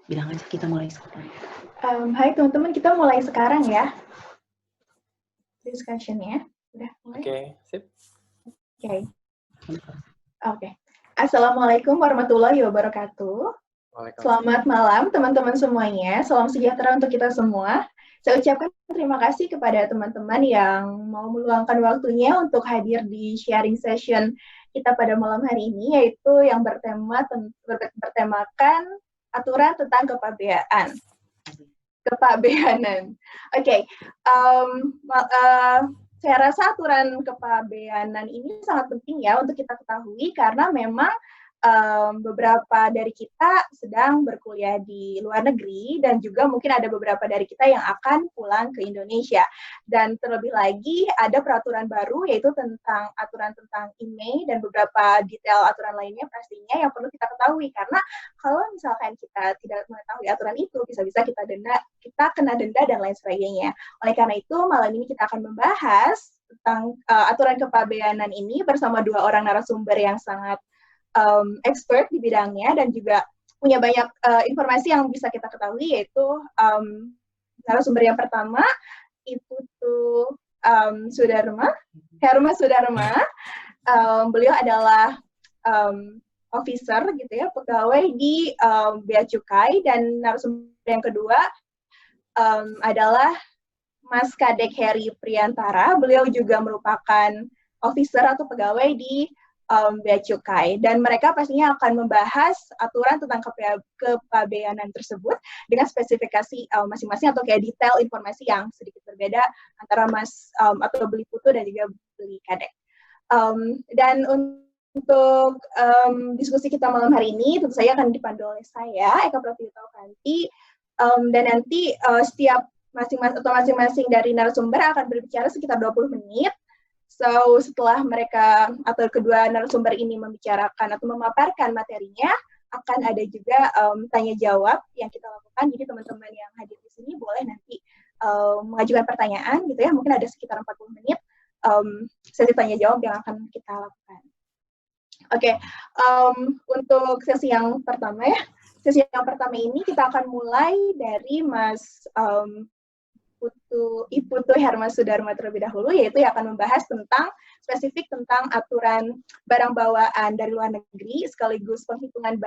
Bilang aja kita mulai sekarang. Hai teman-teman, kita mulai sekarang ya. Discussion-nya. Udah mulai? Oke, sip. Oke. Assalamualaikum warahmatullahi wabarakatuh. Selamat malam teman-teman semuanya. Salam sejahtera untuk kita semua. Saya ucapkan terima kasih kepada teman-teman yang mau meluangkan waktunya untuk hadir di sharing session kita pada malam hari ini, yaitu yang bertemakan aturan tentang kepabeanan. Oke. Saya rasa aturan kepabeanan ini sangat penting ya untuk kita ketahui karena memang beberapa dari kita sedang berkuliah di luar negeri dan juga mungkin ada beberapa dari kita yang akan pulang ke Indonesia. Dan terlebih lagi ada peraturan baru yaitu tentang aturan tentang IMEI dan beberapa detail aturan lainnya pastinya yang perlu kita ketahui karena kalau misalkan kita tidak mengetahui aturan itu bisa-bisa kita kena denda dan lain sebagainya. Oleh karena itu malam ini kita akan membahas tentang aturan kepabeanan ini bersama dua orang narasumber yang sangat expert di bidangnya dan juga punya banyak informasi yang bisa kita ketahui, yaitu narasumber yang pertama Ibu Herma Sudarma. Beliau adalah officer gitu ya, pegawai di Bea Cukai, dan narasumber yang kedua adalah Mas Kadek Heri Priantara. Beliau juga merupakan officer atau pegawai di Bea Cukai, dan mereka pastinya akan membahas aturan tentang kepabeanan tersebut dengan spesifikasi masing-masing atau kayak detail informasi yang sedikit berbeda antara Mas atau Beli Putu dan juga Beli Kadek. Dan untuk diskusi kita malam hari ini tentu saja akan dipandu oleh saya, Eka Pratiyuta Okanti, dan nanti setiap masing-masing dari narasumber akan berbicara sekitar 20 menit. So, setelah mereka atau kedua narasumber ini membicarakan atau memaparkan materinya, akan ada juga tanya jawab yang kita lakukan. Jadi teman-teman yang hadir di sini boleh nanti mengajukan pertanyaan gitu ya. Mungkin ada sekitar 40 menit sesi tanya jawab yang akan kita lakukan. Oke, untuk sesi yang pertama ya. Sesi yang pertama ini kita akan mulai dari Mas Ibu Herma Sudarma terlebih dahulu, yaitu yang akan membahas tentang spesifik tentang aturan barang bawaan dari luar negeri sekaligus penghitungan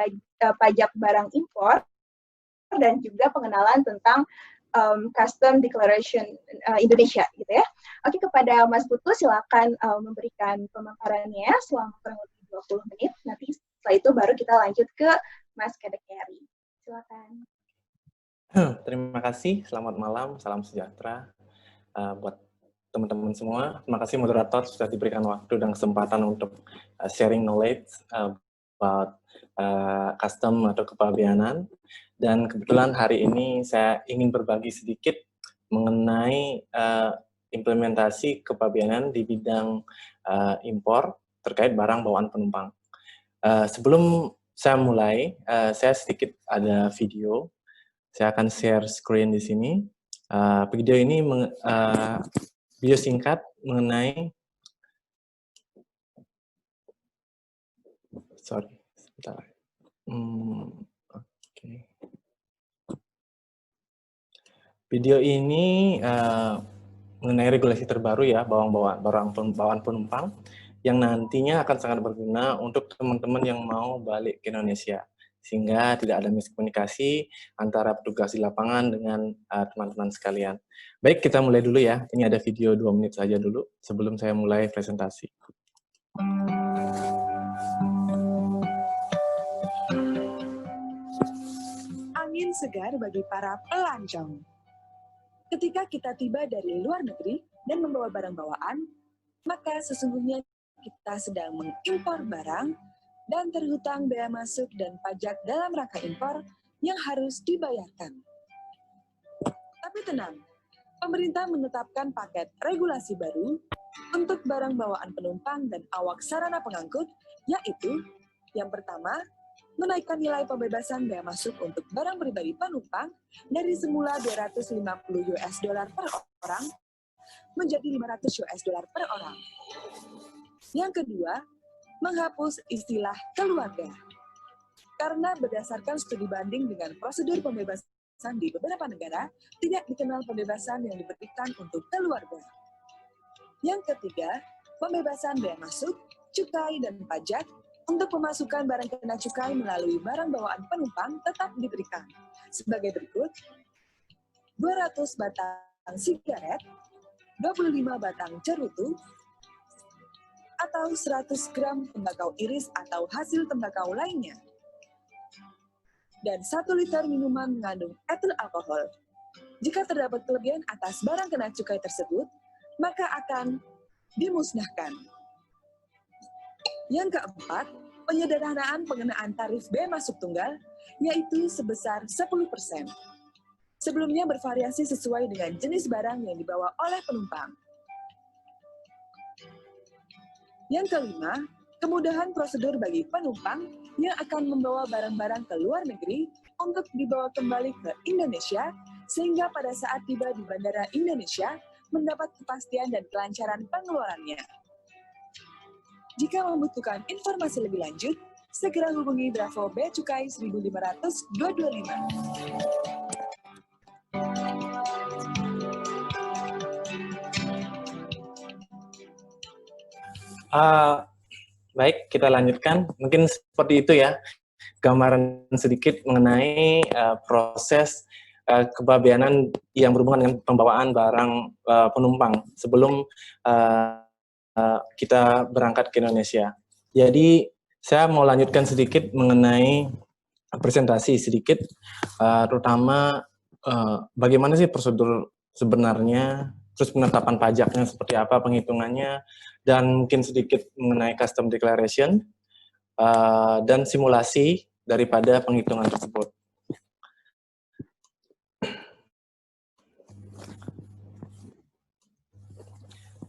pajak barang impor dan juga pengenalan tentang custom declaration Indonesia gitu ya. Oke, kepada Mas Putu silakan memberikan pemaparannya selama kurang lebih 20 menit. Nanti setelah itu baru kita lanjut ke Mas Kadek Heri. Silakan. Terima kasih, selamat malam, salam sejahtera buat teman-teman semua. Terima kasih moderator sudah diberikan waktu dan kesempatan untuk sharing knowledge about custom atau kepabeanan. Dan kebetulan hari ini saya ingin berbagi sedikit mengenai implementasi kepabeanan di bidang impor terkait barang bawaan penumpang. Sebelum saya mulai, saya sedikit ada video. Saya akan share screen di sini. Video ini video singkat mengenai Video ini mengenai regulasi terbaru ya barang bawaan penumpang yang nantinya akan sangat berguna untuk teman-teman yang mau balik ke Indonesia, sehingga tidak ada miskomunikasi antara petugas di lapangan dengan teman-teman sekalian. Baik, kita mulai dulu ya. Ini ada video 2 menit saja dulu sebelum saya mulai presentasi. Angin segar bagi para pelancong. Ketika kita tiba dari luar negeri dan membawa barang bawaan, maka sesungguhnya kita sedang mengimpor barang dan terhutang bea masuk dan pajak dalam rangka impor yang harus dibayarkan. Tapi tenang, pemerintah menetapkan paket regulasi baru untuk barang bawaan penumpang dan awak sarana pengangkut, yaitu yang pertama, menaikkan nilai pembebasan bea masuk untuk barang pribadi penumpang dari semula $250 per orang menjadi $500 per orang. Yang kedua, menghapus istilah keluarga. Karena berdasarkan studi banding dengan prosedur pembebasan di beberapa negara, tidak dikenal pembebasan yang diberikan untuk keluarga. Yang ketiga, pembebasan bea masuk, cukai, dan pajak untuk pemasukan barang kena cukai melalui barang bawaan penumpang tetap diberikan. Sebagai berikut, 200 batang sigaret, 25 batang cerutu, atau 100 gram tembakau iris atau hasil tembakau lainnya. Dan 1 liter minuman mengandung etil alkohol. Jika terdapat kelebihan atas barang kena cukai tersebut, maka akan dimusnahkan. Yang keempat, penyederhanaan pengenaan tarif bea masuk tunggal, yaitu sebesar 10%. Sebelumnya bervariasi sesuai dengan jenis barang yang dibawa oleh penumpang. Yang kelima, kemudahan prosedur bagi penumpang yang akan membawa barang-barang ke luar negeri untuk dibawa kembali ke Indonesia, sehingga pada saat tiba di Bandara Indonesia, mendapat kepastian dan kelancaran pengeluarannya. Jika membutuhkan informasi lebih lanjut, segera hubungi Bravo Bea Cukai 1500 225. Baik, kita lanjutkan. Mungkin seperti itu ya, gambaran sedikit mengenai proses kepabeanan yang berhubungan dengan pembawaan barang penumpang sebelum kita berangkat ke Indonesia. Jadi, saya mau lanjutkan sedikit mengenai presentasi sedikit, terutama bagaimana sih prosedur sebenarnya, terus penetapan pajaknya seperti apa, penghitungannya, dan mungkin sedikit mengenai custom declaration, dan simulasi daripada penghitungan tersebut.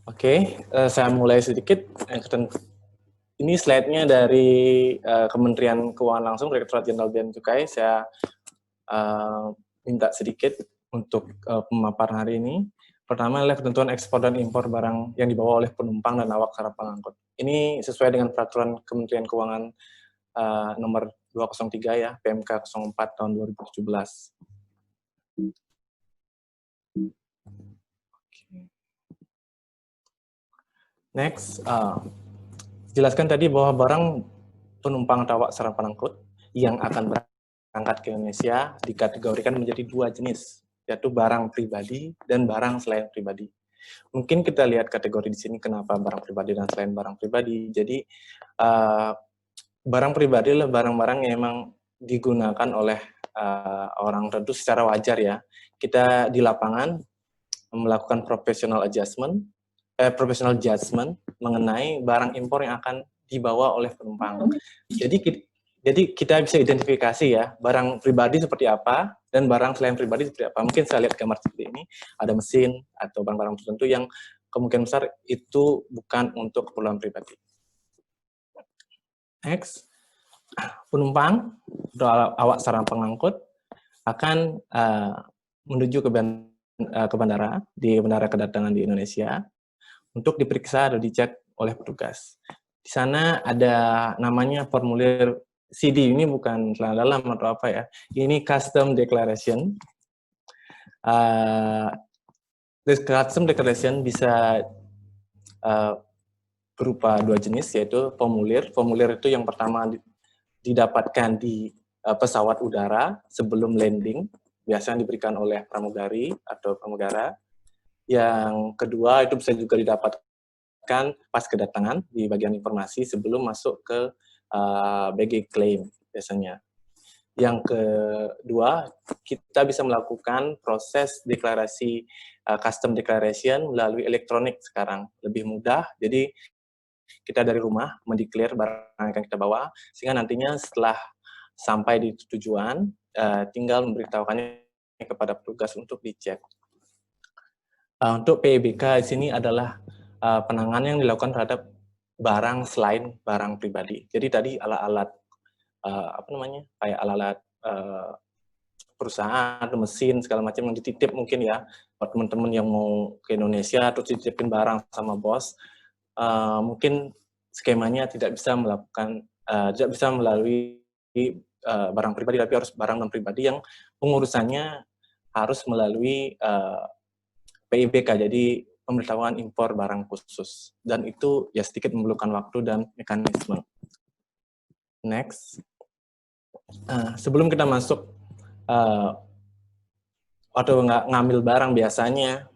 Oke, saya mulai sedikit. Ini slide-nya dari Kementerian Keuangan langsung, Direktorat Jenderal Bea dan Cukai. Saya minta sedikit untuk pemaparan hari ini. Pertama adalah ketentuan ekspor dan impor barang yang dibawa oleh penumpang dan awak serta pengangkut. Ini sesuai dengan peraturan Kementerian Keuangan nomor 203 ya, PMK 04 tahun 2017. Next, jelaskan tadi bahwa barang penumpang atau awak serta pengangkut yang akan berangkat ke Indonesia dikategorikan menjadi 2 jenis, yaitu barang pribadi dan barang selain pribadi. Mungkin kita lihat kategori di sini kenapa barang pribadi dan selain barang pribadi. Jadi barang pribadi adalah barang-barang yang memang digunakan oleh orang tertentu secara wajar ya. Kita di lapangan melakukan professional judgment mengenai barang impor yang akan dibawa oleh penumpang. Jadi kita bisa identifikasi ya, barang pribadi seperti apa, dan barang selain pribadi seperti apa. Mungkin saya lihat gambar seperti ini, ada mesin atau barang-barang tertentu yang kemungkinan besar itu bukan untuk keperluan pribadi. Next, penumpang atau awak serta pengangkut akan menuju ke bandara, di bandara kedatangan di Indonesia, untuk diperiksa atau dicek oleh petugas. Di sana ada namanya formulir CD, ini bukan celana dalam atau apa ya, ini custom declaration. Custom declaration bisa berupa 2 jenis, yaitu formulir. Formulir itu yang pertama didapatkan di pesawat udara sebelum landing, biasanya diberikan oleh pramugari atau pramugara. Yang kedua itu bisa juga didapatkan pas kedatangan di bagian informasi sebelum masuk ke baggage claim biasanya. Yang kedua, kita bisa melakukan proses deklarasi custom declaration melalui elektronik sekarang, lebih mudah. Jadi kita dari rumah mendeklar barang yang akan kita bawa, sehingga nantinya setelah sampai di tujuan, tinggal memberitahukannya kepada petugas untuk dicek. Untuk PEBK di sini adalah penanganan yang dilakukan terhadap barang selain barang pribadi. Jadi tadi alat-alat kayak alat-alat perusahaan, mesin segala macam yang dititip mungkin ya buat teman-teman yang mau ke Indonesia atau dititipin barang sama bos, mungkin skemanya tidak bisa melalui barang pribadi, tapi harus barang non pribadi yang pengurusannya harus melalui PIBK, jadi pemberitahuan impor barang khusus, dan itu ya sedikit memerlukan waktu dan mekanisme. Next, sebelum kita masuk atau ngambil barang, biasanya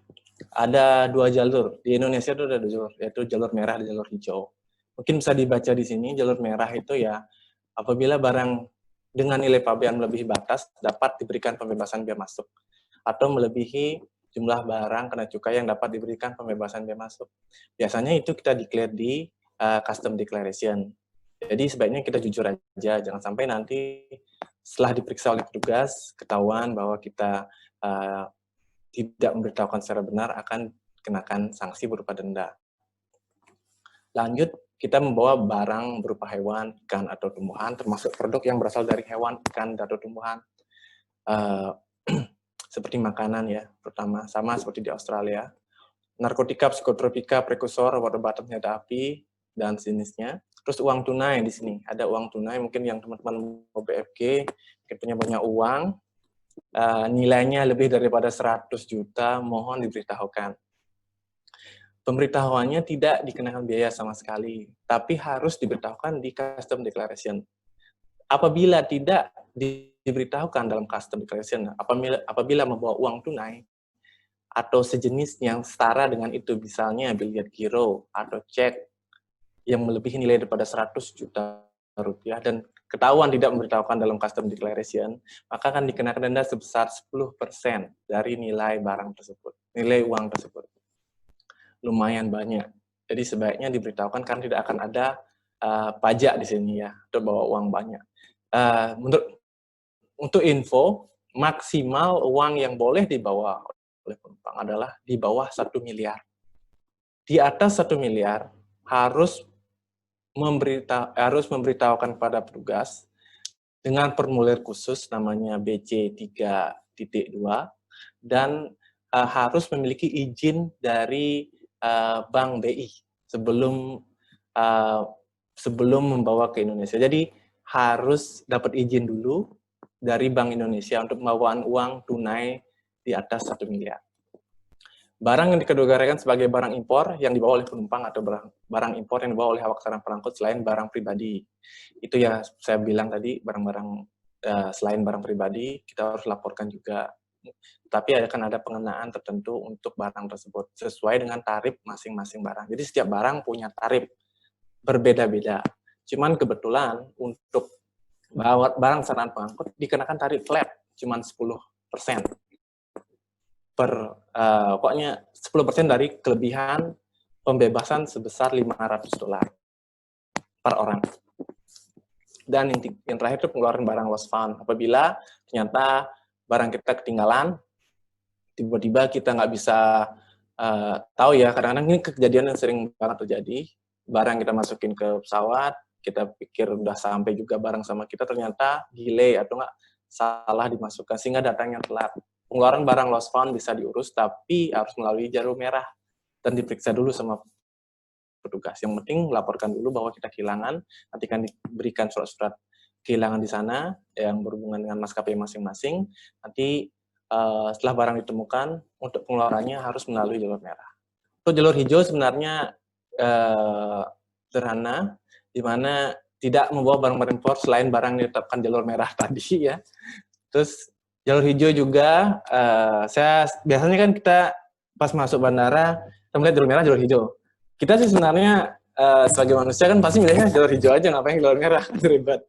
ada 2 jalur. Di Indonesia itu ada 2 jalur, yaitu jalur merah dan jalur hijau. Mungkin bisa dibaca di sini, jalur merah itu ya apabila barang dengan nilai pabean melebihi batas dapat diberikan pembebasan bea masuk, atau melebihi jumlah barang kena cukai yang dapat diberikan pembebasan bea masuk. Biasanya itu kita declare di custom declaration. Jadi sebaiknya kita jujur aja, jangan sampai nanti setelah diperiksa oleh petugas ketahuan bahwa kita tidak memberitahukan secara benar, akan kenakan sanksi berupa denda. Lanjut, kita membawa barang berupa hewan, ikan, atau tumbuhan, termasuk produk yang berasal dari hewan, ikan, atau tumbuhan. Seperti makanan ya, pertama sama seperti di Australia. Narkotika, psikotropika, prekursor, obat-obatan senjata api, dan jenisnya. Terus uang tunai di sini. Ada uang tunai, mungkin yang teman-teman mau BFG, mungkin punya banyak uang, nilainya lebih daripada 100 juta, mohon diberitahukan. Pemberitahuannya tidak dikenakan biaya sama sekali, tapi harus diberitahukan di custom declaration. Apabila tidak diberitahukan dalam custom declaration, apabila membawa uang tunai atau sejenis yang setara dengan itu, misalnya biliet giro atau cek yang melebihi nilai daripada 100 juta rupiah dan ketahuan tidak memberitahukan dalam custom declaration, maka akan dikenakan denda sebesar 10% dari nilai barang tersebut, nilai uang tersebut. Lumayan banyak. Jadi sebaiknya diberitahukan karena tidak akan ada pajak di sini ya, untuk bawa uang banyak. Untuk info, maksimal uang yang boleh dibawa oleh penumpang adalah di bawah 1 miliar. Di atas 1 miliar harus memberitahukan kepada petugas dengan formulir khusus namanya BC 3.2 dan harus memiliki izin dari Bank BI sebelum membawa ke Indonesia. Jadi harus dapat izin dulu dari Bank Indonesia untuk pembawaan uang tunai di atas 1 miliar. Barang yang dikategorikan sebagai barang impor yang dibawa oleh penumpang atau barang impor yang dibawa oleh awak sarana pengangkut selain barang pribadi. Itu ya saya bilang tadi, barang-barang selain barang pribadi kita harus laporkan juga. Tapi akan ada pengenaan tertentu untuk barang tersebut sesuai dengan tarif masing-masing barang. Jadi setiap barang punya tarif berbeda-beda. Cuman kebetulan untuk barang sarana pengangkut dikenakan tarif flat, cuman 10%. Pokoknya 10% dari kelebihan pembebasan sebesar $500 per orang. Dan yang terakhir itu pengeluaran barang lost found. Apabila ternyata barang kita ketinggalan, tiba-tiba kita nggak bisa tahu ya, kadang-kadang ini kejadian yang sering banget terjadi. Barang kita masukin ke pesawat, kita pikir udah sampai juga barang sama kita, ternyata delay atau nggak salah dimasukkan, sehingga datangnya telat. Pengeluaran barang lost found bisa diurus, tapi harus melalui jalur merah dan diperiksa dulu sama petugas. Yang penting laporkan dulu bahwa kita kehilangan, nanti akan diberikan surat-surat kehilangan di sana yang berhubungan dengan maskapai masing-masing. Nanti setelah barang ditemukan, untuk pengeluarannya harus melalui jalur merah. Untuk jalur hijau sebenarnya sederhana, di mana tidak membawa barang-barang impor selain barang yang ditetapkan jalur merah tadi ya. Terus jalur hijau juga, biasanya kan kita pas masuk bandara, kita melihat jalur merah, jalur hijau. Kita sih sebenarnya sebagai manusia kan pasti milihnya jalur hijau aja, ngapain jalur merah, ribet.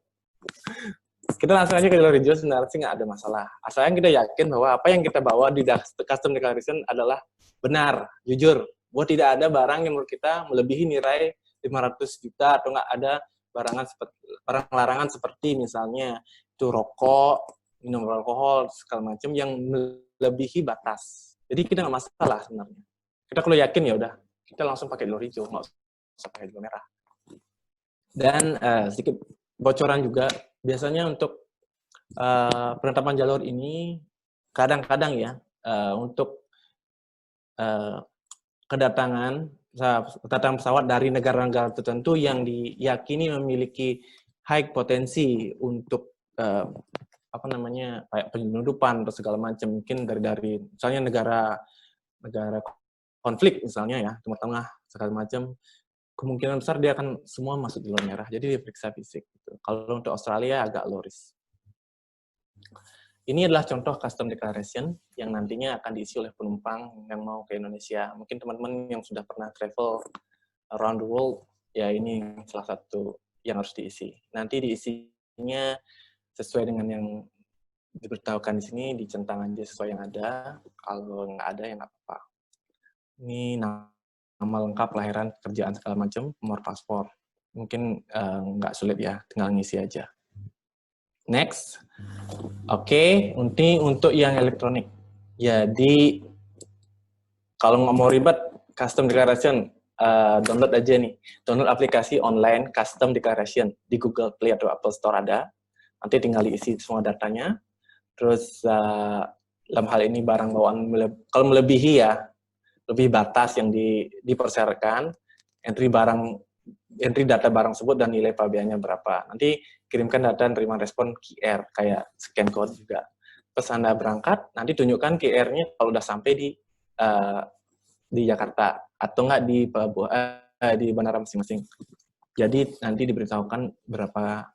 Kita langsung aja ke jalur hijau, sebenarnya sih nggak ada masalah. Asalnya kita yakin bahwa apa yang kita bawa di custom declaration adalah benar, jujur. Bahwa tidak ada barang yang menurut kita melebihi nilai 500 juta atau nggak ada barang larangan seperti misalnya itu rokok, minum alkohol, segala macam yang melebihi batas. Jadi kita nggak masalah sebenarnya. Kita kalau yakin ya udah, kita langsung pakai jalur hijau, nggak usah pakai jalur merah. Dan sedikit bocoran juga, biasanya untuk penetapan jalur ini kadang-kadang ya untuk kedatangan pesawat dari negara-negara tertentu yang diyakini memiliki high potensi untuk apa namanya, kayak penyelundupan atau segala macam, mungkin dari misalnya negara konflik misalnya ya, Timur Tengah segala macam, kemungkinan besar dia akan semua masuk di zona merah, jadi diperiksa fisik gitu. Kalau untuk Australia agak low risk. Ini adalah contoh custom declaration yang nantinya akan diisi oleh penumpang yang mau ke Indonesia. Mungkin teman-teman yang sudah pernah travel around the world, ya ini salah satu yang harus diisi. Nanti diisinya sesuai dengan yang diberitahukan di sini, dicentang aja sesuai yang ada. Kalau nggak ada, ya nggak apa-apa. Ini nama lengkap, lahiran, kerjaan, segala macam, nomor paspor. Mungkin nggak sulit ya, tinggal ngisi aja. Next. Oke, untuk yang elektronik. Jadi, kalau nggak mau ribet, custom declaration, download aja nih. Download aplikasi online custom declaration di Google Play atau Apple Store ada. Nanti tinggal diisi semua datanya. Terus dalam hal ini barang bawaan, kalau melebihi ya, lebih batas yang dipersyaratkan, entry data barang tersebut dan nilai pabeannya berapa. Nanti kirimkan data dan terima respon QR, kayak scan code juga. Pas Anda berangkat, nanti tunjukkan QR-nya kalau udah sampai di Jakarta, atau enggak di bandara masing-masing. Jadi nanti diberitahukan berapa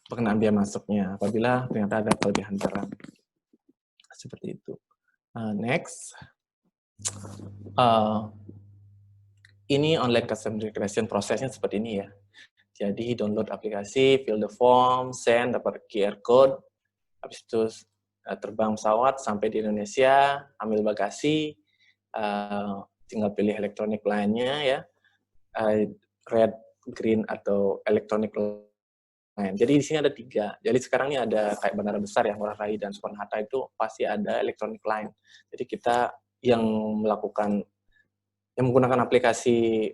pengenaan biaya masuknya apabila ternyata ada kelebihan barang. Seperti itu. Next. Ini online custom declaration, prosesnya seperti ini ya. Jadi download aplikasi, fill the form, send, dapat QR code, habis itu terbang pesawat sampai di Indonesia, ambil bagasi, tinggal pilih elektronik lainnya ya, red, green, atau elektronik lain. Jadi di sini ada 3. Jadi sekarang ini ada kayak bandara besar ya, Ngurah Rai dan Soekarno-Hatta itu pasti ada elektronik line. Jadi kita yang menggunakan aplikasi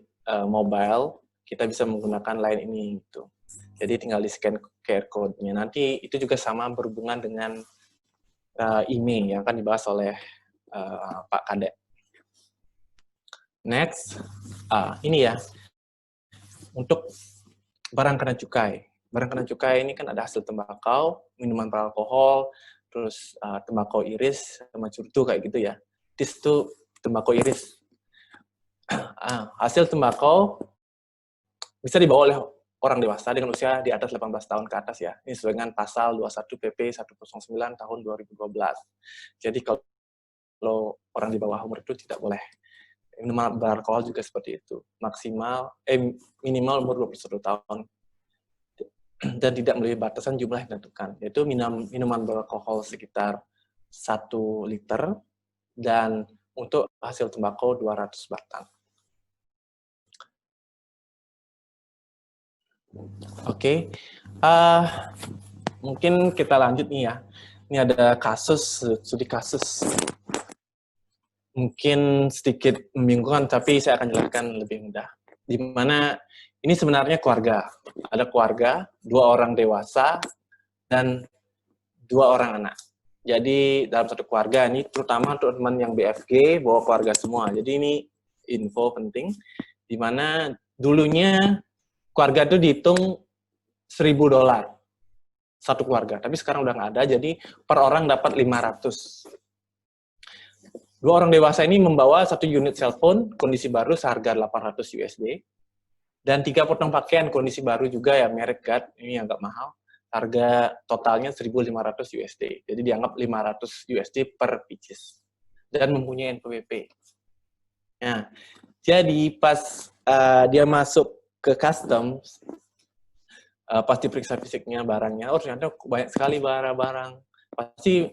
mobile, kita bisa menggunakan line ini gitu. Jadi tinggal di scan QR code-nya. Nanti itu juga sama berhubungan dengan email yang akan dibahas oleh Pak Kadek. Next, ini ya, untuk barang kena cukai. Barang kena cukai ini kan ada hasil tembakau, minuman beralkohol, terus tembakau iris, sama curtu kayak gitu ya. This itu tembakau iris. Hasil tembakau bisa dibawa oleh orang dewasa dengan usia di atas 18 tahun ke atas ya. Ini sesuai dengan pasal 21 PP 109 tahun 2012. Jadi kalau orang di bawah umur itu tidak boleh. Minuman beralkohol juga seperti itu. Minimal umur 21 tahun. Dan tidak melebihi batasan jumlah yang ditentukan, yaitu minuman beralkohol sekitar 1 liter, dan untuk hasil tembakau 200 batang. Oke, mungkin kita lanjut nih ya. Ini ada studi kasus. Mungkin sedikit membingungkan, tapi saya akan jelaskan lebih mudah. Di mana ini sebenarnya keluarga. Ada keluarga, 2 orang dewasa, dan 2 orang anak. Jadi dalam satu keluarga ini, terutama untuk teman yang BFG, bawa keluarga semua. Jadi ini info penting, di mana dulunya keluarga itu dihitung $1.000 satu keluarga. Tapi sekarang udah nggak ada, jadi per orang dapat 500. 2 orang dewasa ini membawa 1 unit cellphone, kondisi baru seharga $800 USD. Dan 3 potong pakaian kondisi baru juga ya, merek GAD, ini agak mahal. Harga totalnya 1.500 USD. Jadi dianggap 500 USD per pieces. Dan mempunyai NPWP. Nah, jadi pas dia masuk ke customs, pas diperiksa fisiknya barangnya, ternyata banyak sekali barang-barang. Pasti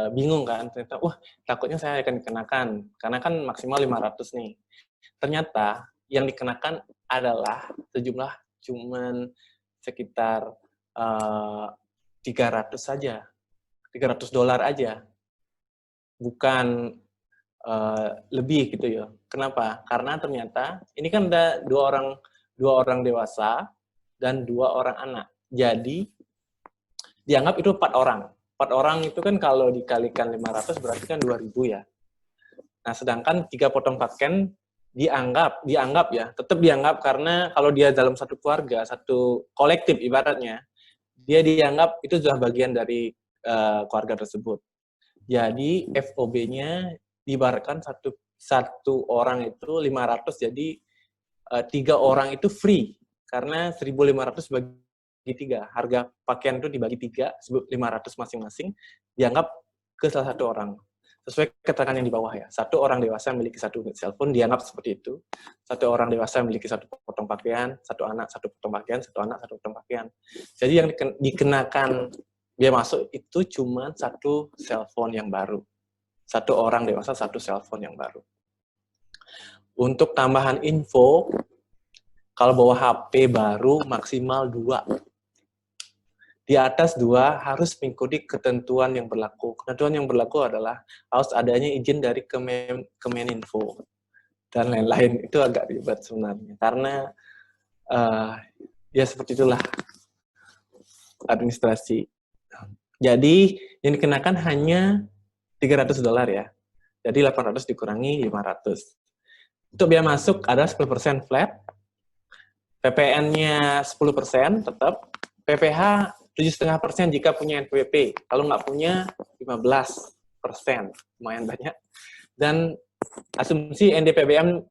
bingung kan, ternyata, takutnya saya akan dikenakan. Karena kan maksimal 500 nih. Ternyata yang dikenakan adalah sejumlah cuman sekitar $300 saja, $300 aja, bukan lebih gitu ya. Kenapa? Karena ternyata ini kan ada 2 orang dewasa dan 2 orang anak. Jadi dianggap itu 4 orang. 4 orang itu kan kalau dikalikan 500 berarti kan 2.000 ya. Nah, sedangkan 3 potong pakaian dianggap ya, tetap dianggap karena kalau dia dalam satu keluarga, satu kolektif ibaratnya, dia dianggap itu sudah bagian dari keluarga tersebut. Jadi FOB-nya diibaratkan satu orang itu 500, jadi 3 orang itu free, karena 1.500 bagi 3. Harga pakaian itu dibagi 3, 500 masing-masing, dianggap ke salah satu orang. Sesuai keterangan yang di bawah ya. Satu orang dewasa memiliki 1 unit cellphone, dianggap seperti itu. Satu orang dewasa memiliki 1 potong pakaian, satu anak 1 potong pakaian, satu anak 1 potong pakaian. Jadi yang dikenakan biaya masuk itu cuma 1 cellphone yang baru. Satu orang dewasa 1 cellphone yang baru. Untuk tambahan info, kalau bawa HP baru maksimal 2. Di atas 2 harus mengikuti ketentuan yang berlaku. Ketentuan yang berlaku adalah harus adanya izin dari Kemeninfo dan lain-lain. Itu agak ribet sebenarnya, karena ya seperti itulah administrasi. Jadi yang dikenakan hanya $300 ya. Jadi 800 dikurangi 500. Untuk biaya masuk ada 10% flat, PPN-nya 10% tetap, PPH 7,5% jika punya NPWP. Kalau nggak punya, 15%. Lumayan banyak. Dan asumsi NDPBM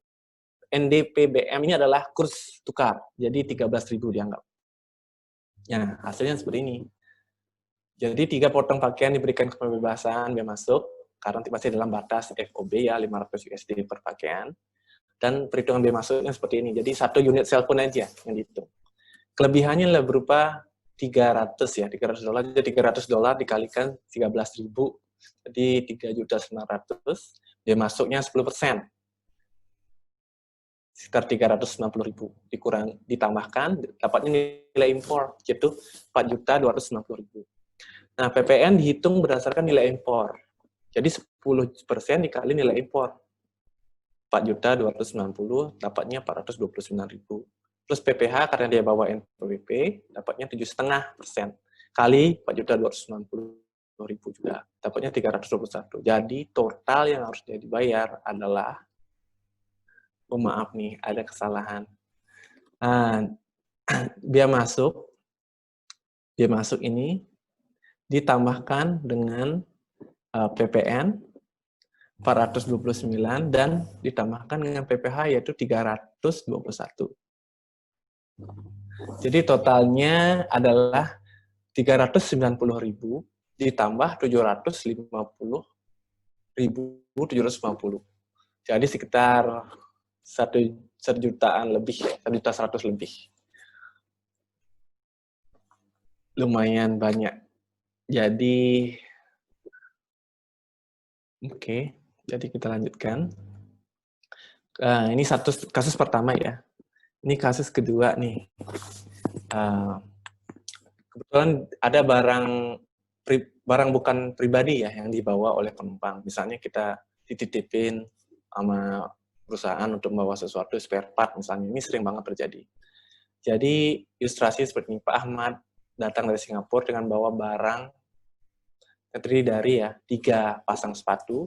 ini adalah kurs tukar. Jadi 13.000 dianggap. Nah, hasilnya seperti ini. Jadi 3 potong pakaian diberikan kebebasan biaya masuk, karena masih dalam batas FOB ya, 500 USD per pakaian. Dan perhitungan biaya masuknya seperti ini. Jadi 1 unit cellphone aja yang dihitung. Kelebihannya adalah berupa 300 ya, $300. Jadi $300 dikalikan 13.000, jadi 3.900.000. Biaya masuknya 10%. Sekitar 390.000. Ditambahkan, dapatnya nilai impor, yaitu 4.290.000. Nah, PPN dihitung berdasarkan nilai impor. Jadi 10% dikali nilai impor. 4.290.000, dapatnya 429.000. Plus PPH karena dia bawa NPWP, dapatnya 7,5%. Kali 4.290.000 juga, dapatnya 321. Jadi total yang harus dia dibayar adalah, oh maaf nih, ada kesalahan. Biaya masuk ini ditambahkan dengan PPN 429 dan ditambahkan dengan PPH yaitu 321. Jadi totalnya adalah 390.000 ditambah 750.750. Jadi sekitar 1 jutaan lebih, 1.100.000 lebih. Lumayan banyak. Jadi oke, jadi kita lanjutkan. Ini kasus pertama ya. Ini kasus kedua nih. Kebetulan ada barang bukan pribadi ya yang dibawa oleh penumpang. Misalnya kita dititipin sama perusahaan untuk membawa sesuatu spare part misalnya. Ini sering banget terjadi. Jadi ilustrasi seperti ini, Pak Ahmad datang dari Singapura dengan bawa barang terdiri dari 3 pasang sepatu,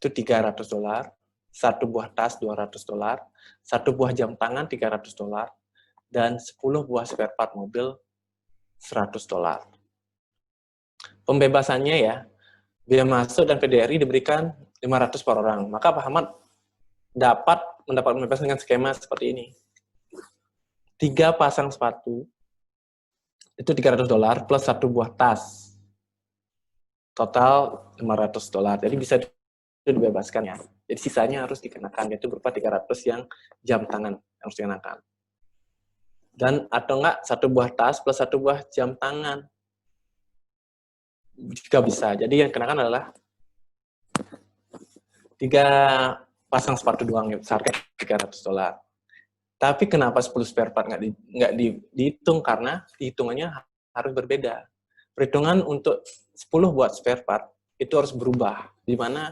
itu $300, 1 buah tas $200, 1 buah jam tangan $300, dan 10 buah spare part mobil $100. Pembebasannya ya, biaya masuk dan PDRI diberikan 500 per orang. Maka Pak Ahmad mendapat pembebasan dengan skema seperti ini. 3 pasang sepatu, itu $300 plus 1 buah tas. Total $500. Jadi bisa dibebaskan ya. Jadi sisanya harus dikenakan, yaitu berupa 300 yang jam tangan yang harus dikenakan. Dan atau enggak 1 buah tas plus 1 buah jam tangan. Jika bisa. Jadi yang dikenakan adalah 3 pasang sepatu doang, seharga $300. Tapi kenapa 10 spare part nggak dihitung? Karena hitungannya harus berbeda. Perhitungan untuk 10 buat spare part itu harus berubah, di mana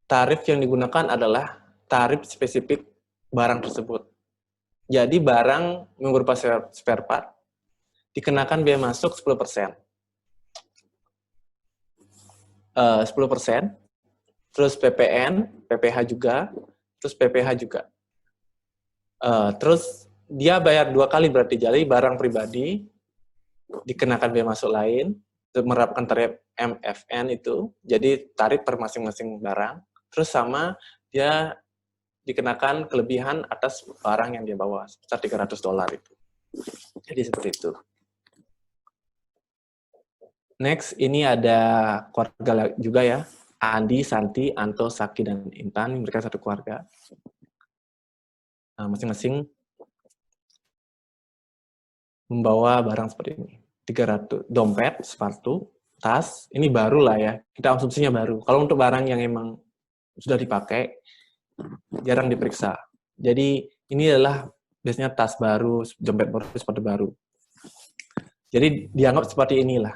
tarif yang digunakan adalah tarif spesifik barang tersebut. Jadi barang yang berupa spare part dikenakan biaya masuk 10%. 10%, terus PPN, PPH juga, terus PPH juga. Terus dia bayar 2 kali berarti. Jadi barang pribadi dikenakan biaya masuk lain, menerapkan tarif MFN itu, jadi tarif per masing-masing barang. Terus sama dia dikenakan kelebihan atas barang yang dia bawa sebesar $300 itu. Jadi seperti itu. Next, ini ada keluarga juga ya. Andi, Santi, Anto, Saki, dan Intan. Mereka satu keluarga. Masing-masing membawa barang seperti ini. 300 dompet, sepatu, tas. Ini baru lah ya. Kita asumsinya baru. Kalau untuk barang yang emang sudah dipakai, jarang diperiksa. Jadi ini adalah biasanya tas baru, dompet baru, sepatu baru. Jadi dianggap seperti inilah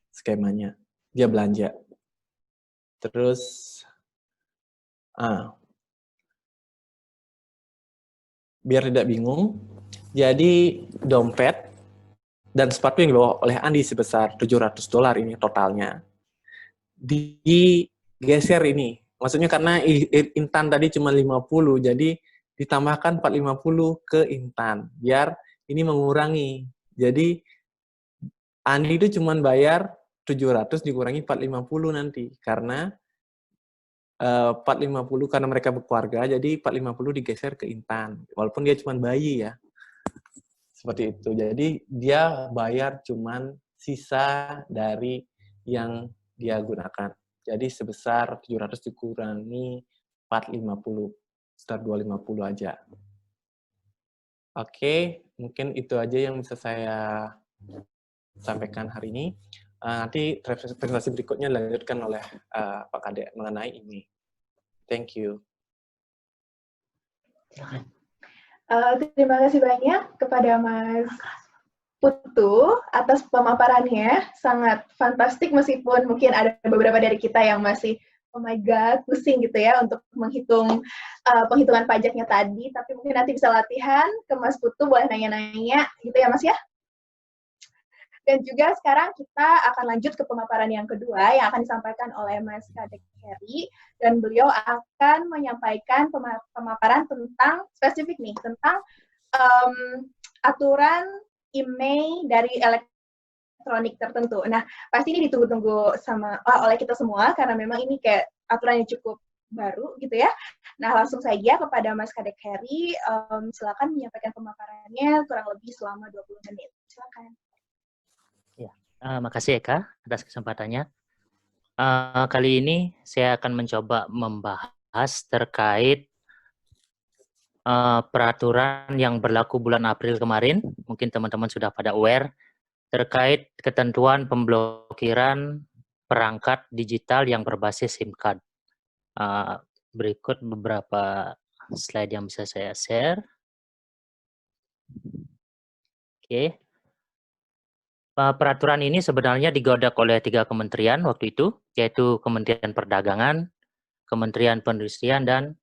skemanya. Dia belanja. Terus, biar tidak bingung, jadi dompet dan sepatu yang dibawa oleh Andi sebesar $700 ini totalnya digeser ini. Maksudnya karena Intan tadi cuma 50, jadi ditambahkan 450 ke Intan, biar ini mengurangi. Jadi Andi itu cuma bayar 700 dikurangi 450 nanti, karena 450 karena mereka berkeluarga, jadi 450 digeser ke Intan, walaupun dia cuma bayi ya. Seperti itu. Jadi dia bayar cuma sisa dari yang dia gunakan. Jadi sebesar 700 dikurangi 450, sekitar 250 aja. Oke, mungkin itu aja yang bisa saya sampaikan hari ini. Nanti presentasi berikutnya dilanjutkan oleh Pak Kadek mengenai ini. Thank you. Terima kasih banyak kepada Mas Putu atas pemaparannya. Sangat fantastik meskipun mungkin ada beberapa dari kita yang masih oh my god, pusing gitu ya untuk menghitung penghitungan pajaknya tadi. Tapi mungkin nanti bisa latihan ke Mas Putu, boleh nanya-nanya gitu ya Mas ya. Dan juga sekarang kita akan lanjut ke pemaparan yang kedua yang akan disampaikan oleh Mas Kadek Heri, dan beliau akan menyampaikan pemaparan tentang spesifik nih, tentang aturan email dari elektronik tertentu. Nah, pasti ini ditunggu-tunggu oleh kita semua karena memang ini kayak aturan yang cukup baru gitu ya. Nah, langsung saja kepada Mas Kadek Heri, silakan menyampaikan pemaparannya kurang lebih selama 20 menit. Silakan. Makasih Eka atas kesempatannya. Kali ini saya akan mencoba membahas terkait peraturan yang berlaku bulan April kemarin. Mungkin teman-teman sudah pada aware terkait ketentuan pemblokiran perangkat digital yang berbasis SIM card. Berikut beberapa slide yang bisa saya share. Oke. Peraturan ini sebenarnya digodok oleh 3 kementerian waktu itu, yaitu Kementerian Perdagangan, Kementerian Perindustrian, dan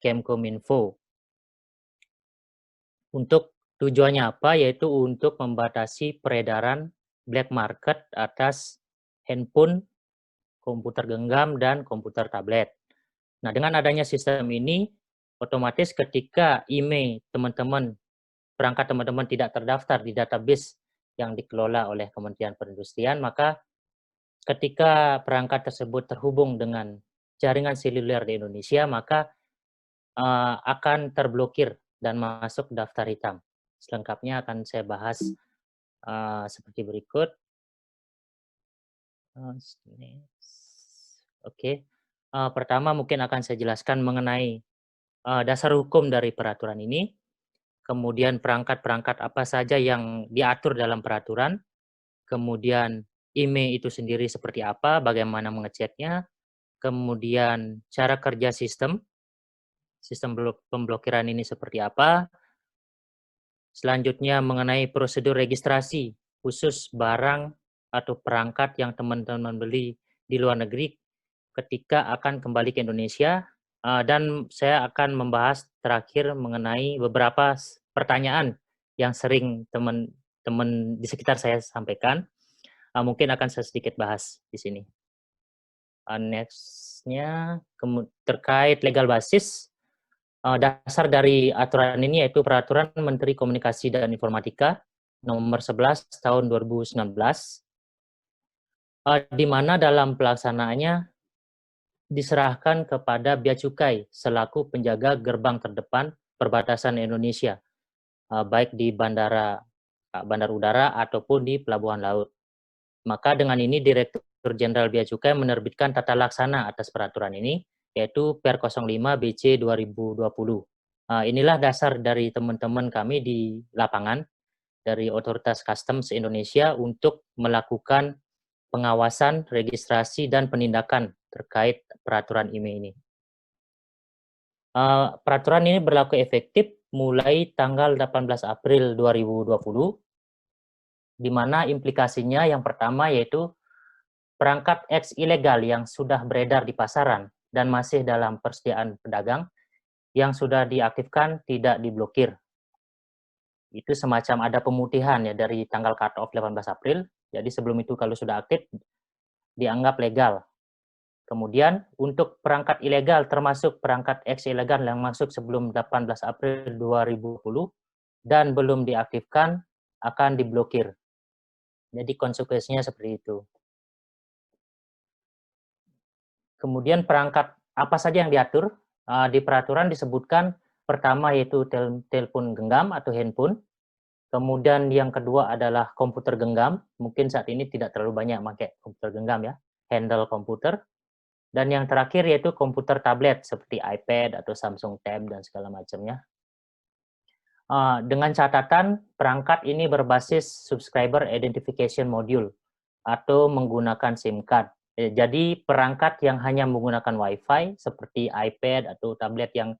Kemkominfo. Untuk tujuannya apa? Yaitu untuk membatasi peredaran black market atas handphone, komputer genggam, dan komputer tablet. Nah, dengan adanya sistem ini, otomatis ketika email teman-teman, perangkat teman-teman tidak terdaftar di database yang dikelola oleh Kementerian Perindustrian, maka ketika perangkat tersebut terhubung dengan jaringan seluler di Indonesia, maka akan terblokir dan masuk daftar hitam. Selengkapnya akan saya bahas seperti berikut. Oke. Pertama mungkin akan saya jelaskan mengenai dasar hukum dari peraturan ini, kemudian perangkat-perangkat apa saja yang diatur dalam peraturan, kemudian email itu sendiri seperti apa, bagaimana mengeceknya, kemudian cara kerja sistem pemblokiran ini seperti apa, selanjutnya mengenai prosedur registrasi khusus barang atau perangkat yang teman-teman beli di luar negeri ketika akan kembali ke Indonesia, dan saya akan membahas terakhir mengenai beberapa pertanyaan yang sering teman-teman di sekitar saya sampaikan. Mungkin akan saya sedikit bahas di sini. Next-nya terkait legal basis. Dasar dari aturan ini yaitu Peraturan Menteri Komunikasi dan Informatika Nomor 11 Tahun 2019, di mana dalam pelaksanaannya diserahkan kepada Bea Cukai selaku penjaga gerbang terdepan perbatasan Indonesia, baik di bandar udara ataupun di pelabuhan laut. Maka dengan ini Direktur Jenderal Bea Cukai menerbitkan tata laksana atas peraturan ini, yaitu Per 05 BC 2020. Inilah dasar dari teman-teman kami di lapangan, dari Otoritas Customs Indonesia untuk melakukan pengawasan, registrasi, dan penindakan terkait peraturan IMEI ini. Peraturan ini berlaku efektif mulai tanggal 18 April 2020, di mana implikasinya yang pertama yaitu perangkat X ilegal yang sudah beredar di pasaran dan masih dalam persediaan pedagang yang sudah diaktifkan tidak diblokir. Itu semacam ada pemutihan ya dari tanggal cut-off 18 April, jadi sebelum itu kalau sudah aktif dianggap legal. Kemudian untuk perangkat ilegal termasuk perangkat X ilegal yang masuk sebelum 18 April 2020 dan belum diaktifkan akan diblokir. Jadi konsekuensinya seperti itu. Kemudian perangkat apa saja yang diatur? Di peraturan disebutkan pertama yaitu telepon genggam atau handphone. Kemudian yang kedua adalah komputer genggam. Mungkin saat ini tidak terlalu banyak pakai komputer genggam ya, handle komputer. Dan yang terakhir yaitu komputer tablet seperti iPad atau Samsung Tab dan segala macamnya. Dengan catatan perangkat ini berbasis Subscriber Identification Module atau menggunakan SIM card. Jadi perangkat yang hanya menggunakan Wi-Fi seperti iPad atau tablet yang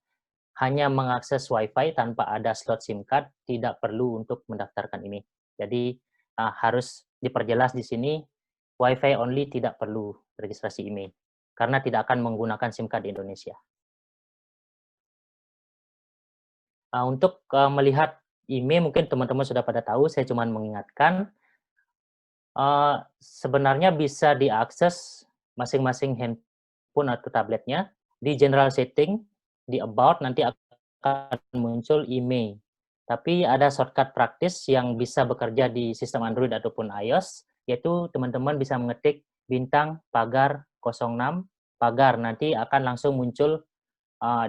hanya mengakses Wi-Fi tanpa ada slot SIM card tidak perlu untuk mendaftarkan ini. Jadi harus diperjelas di sini Wi-Fi only tidak perlu registrasi IMEI karena tidak akan menggunakan SIM card di Indonesia. Untuk melihat IMEI mungkin teman-teman sudah pada tahu, saya cuma mengingatkan sebenarnya bisa diakses masing-masing handphone atau tabletnya di general setting, di about nanti akan muncul IMEI. Tapi ada shortcut praktis yang bisa bekerja di sistem Android ataupun iOS, yaitu teman-teman bisa mengetik bintang pagar 06 pagar, nanti akan langsung muncul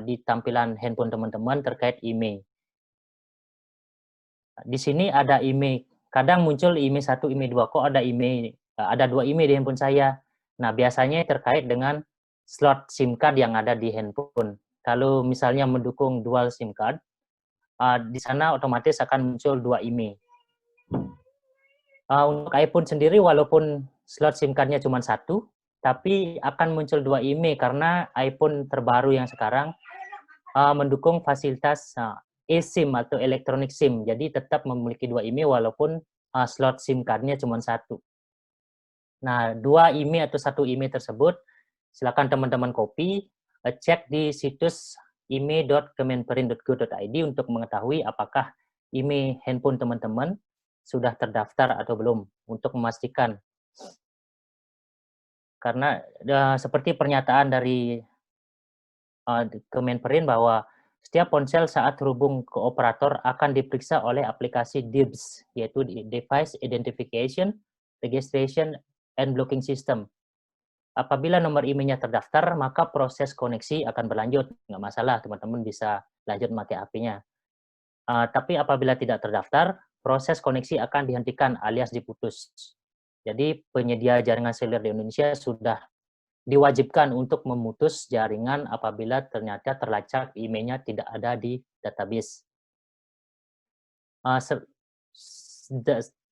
di tampilan handphone teman-teman terkait IMEI. Di sini ada IMEI. Kadang muncul IMEI 1, IMEI 2, kok ada IMEI, ada 2 IMEI di handphone saya. Nah, biasanya terkait dengan slot SIM card yang ada di handphone. Kalau misalnya mendukung dual SIM card, di sana otomatis akan muncul 2 IMEI. Untuk iPhone sendiri, walaupun slot SIM card-nya cuma 1, tapi akan muncul 2 IMEI karena iPhone terbaru yang sekarang mendukung fasilitas eSIM atau electronic SIM, jadi tetap memiliki 2 IMEI walaupun slot SIM card-nya cuma 1. Nah, 2 IMEI atau 1 IMEI tersebut, silakan teman-teman copy, cek di situs imei.kemenperin.go.id untuk mengetahui apakah IMEI handphone teman-teman sudah terdaftar atau belum, untuk memastikan. Karena seperti pernyataan dari Kemenperin bahwa setiap ponsel saat terhubung ke operator akan diperiksa oleh aplikasi DIBS, yaitu Device Identification, Registration, and Blocking System. Apabila nomor IMEI-nya terdaftar, maka proses koneksi akan berlanjut. Nggak masalah, teman-teman bisa lanjut memakai HP-nya. Tapi apabila tidak terdaftar, proses koneksi akan dihentikan alias diputus. Jadi penyedia jaringan seluler di Indonesia sudah diwajibkan untuk memutus jaringan apabila ternyata terlacak IMEI-nya tidak ada di database.